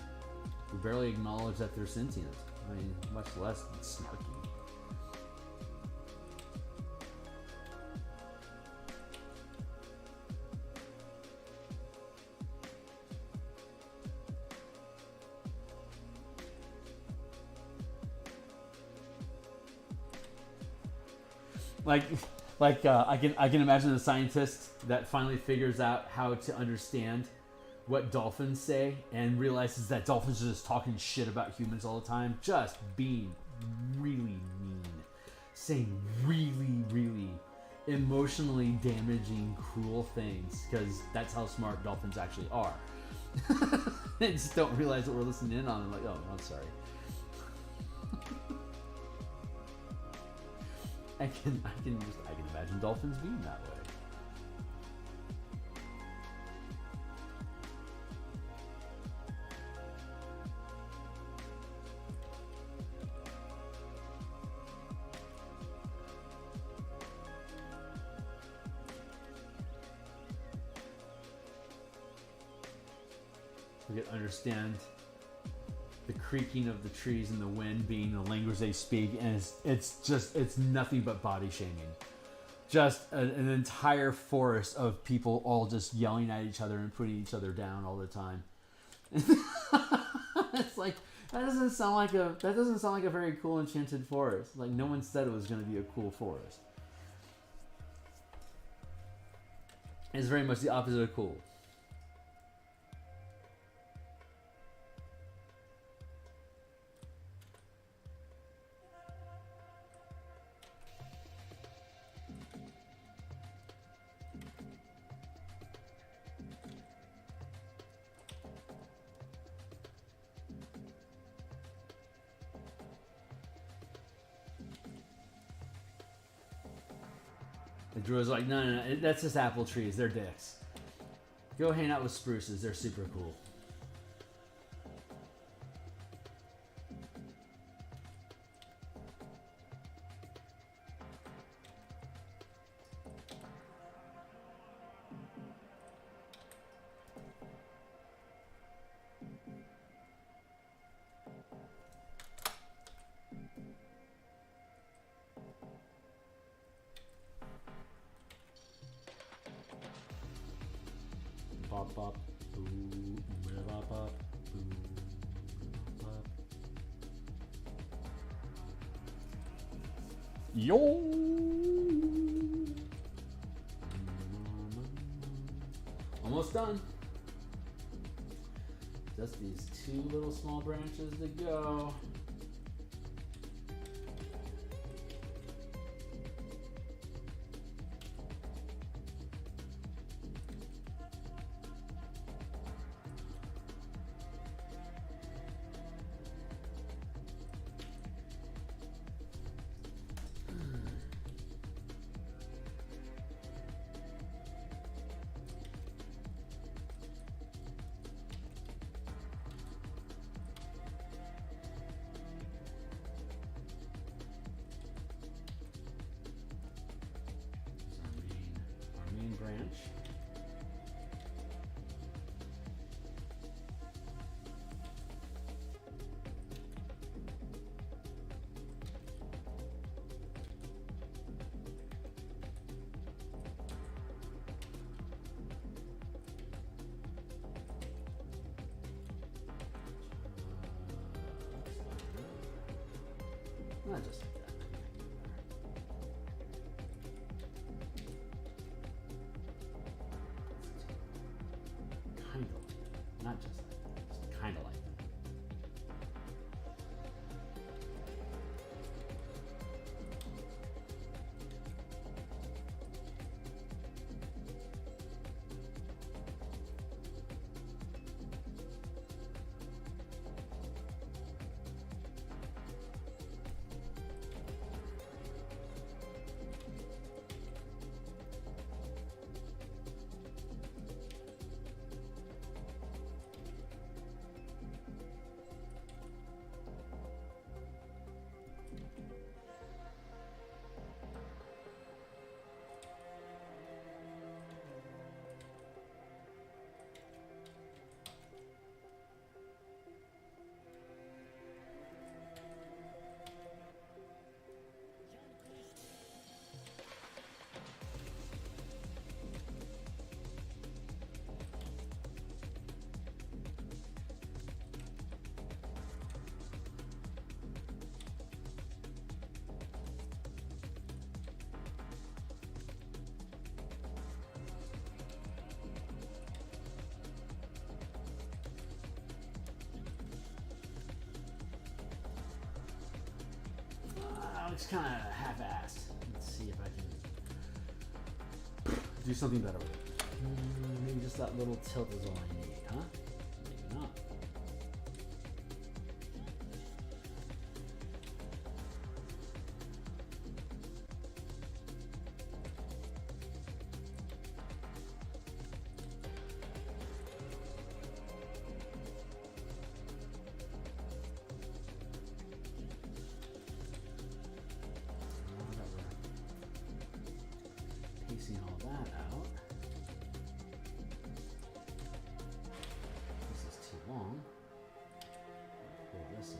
We barely acknowledge that they're sentient. I mean, much less snarky. I can imagine a scientist that finally figures out how to understand what dolphins say and realizes that dolphins are just talking shit about humans all the time, just being really mean, saying really, really emotionally damaging, cruel things, because that's how smart dolphins actually are. They just don't realize what we're listening in on and like, oh, I'm sorry. I can imagine dolphins being that way. We can understand the creaking of the trees and the wind being the language they speak, and it's nothing but body shaming. Just an entire forest of people all just yelling at each other and putting each other down all the time. It's like that doesn't sound like a very cool enchanted forest. Like, no one said it was going to be a cool forest. It's very much the opposite of cool. The druid's like, no, that's just apple trees. They're dicks. Go hang out with spruces. They're super cool. Bop, bop, boo, bop, bop, boo, bop. Yo! Almost done. Just these two little small branches to go. Branch. Not just like that. Not just like that, just kind of like that. looks kind of half-assed. Let's see if I can do something better with it. Maybe just that little tilt is all I need, huh? Maybe not. Piecing all that out. This is too long. Pull this in.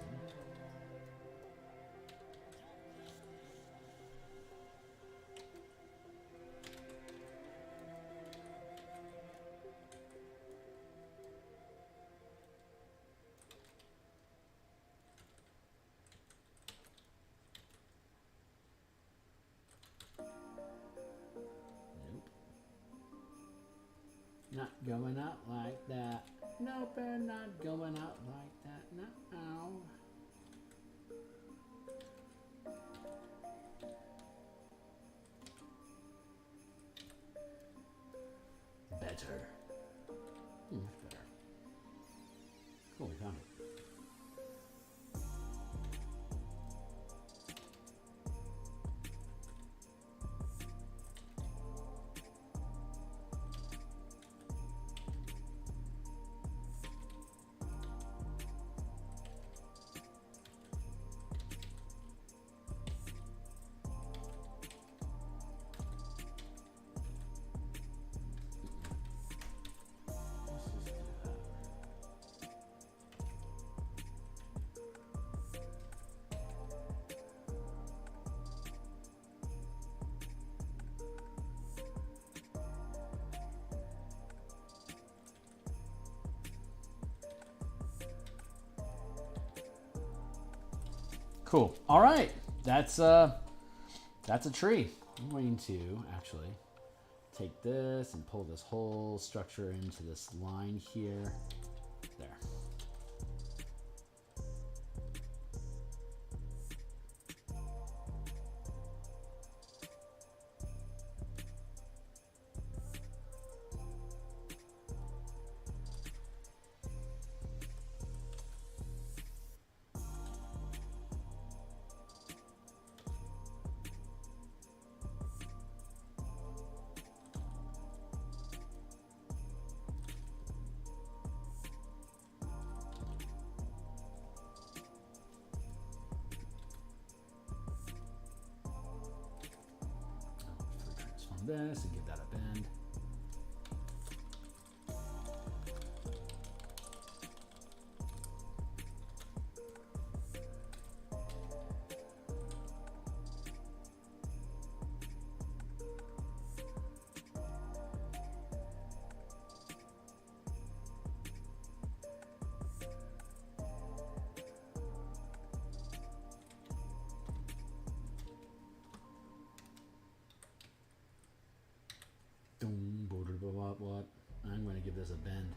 Not going out like that. Nope, they're not going out like that. No. Better. Much better. Cool, we found it. Cool. All right, that's a tree. I'm going to actually take this and pull this whole structure into this line here. There. This and give that a bend. What? I'm going to give this a bend.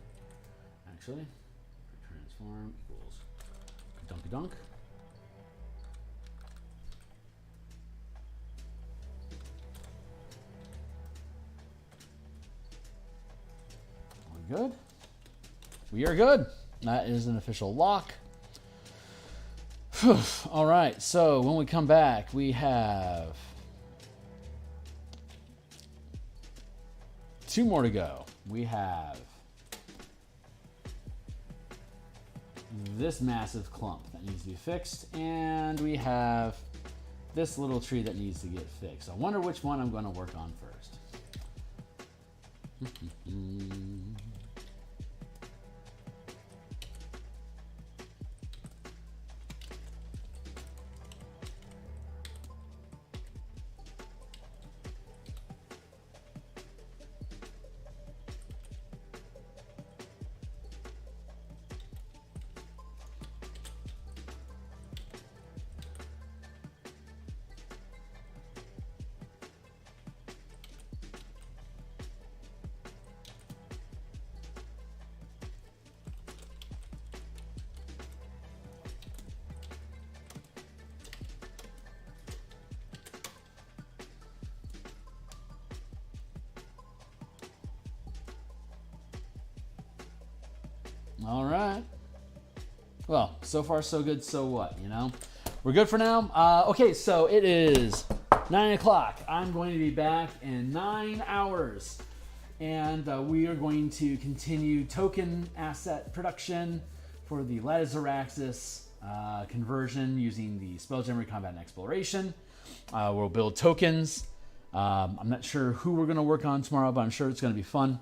Actually, transform equals dunky dunk. We're good. We are good. That is an official lock. All right. So when we come back, we have 2 more to go. We have this massive clump that needs to be fixed, and we have this little tree that needs to get fixed. I wonder which one I'm going to work on first. All right. Well, so far so good, so what, you know? We're good for now. Okay, so it is 9 o'clock. I'm going to be back in 9 hours. And we are going to continue token asset production for the Latizaraxis conversion using the Spelljammer Combat and Exploration. We'll build tokens. I'm not sure who we're going to work on tomorrow, but I'm sure it's going to be fun.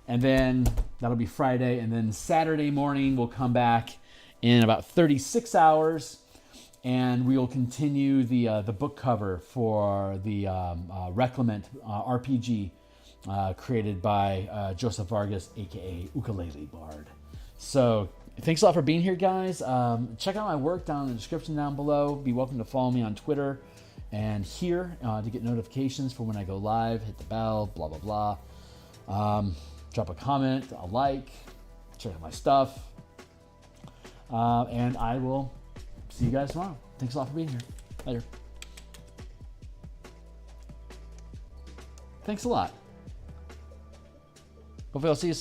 And then that'll be Friday. And then Saturday morning, we'll come back in about 36 hours. And we will continue the book cover for the Reclamant RPG created by Joseph Vargas, a.k.a. Ukulele Bard. So thanks a lot for being here, guys. Check out my work down in the description down below. Be welcome to follow me on Twitter and here to get notifications for when I go live. Hit the bell, blah, blah, blah. Drop a comment, a like, check out my stuff. And I will see you guys tomorrow. Thanks a lot for being here. Later. Thanks a lot. Hopefully I'll see you soon.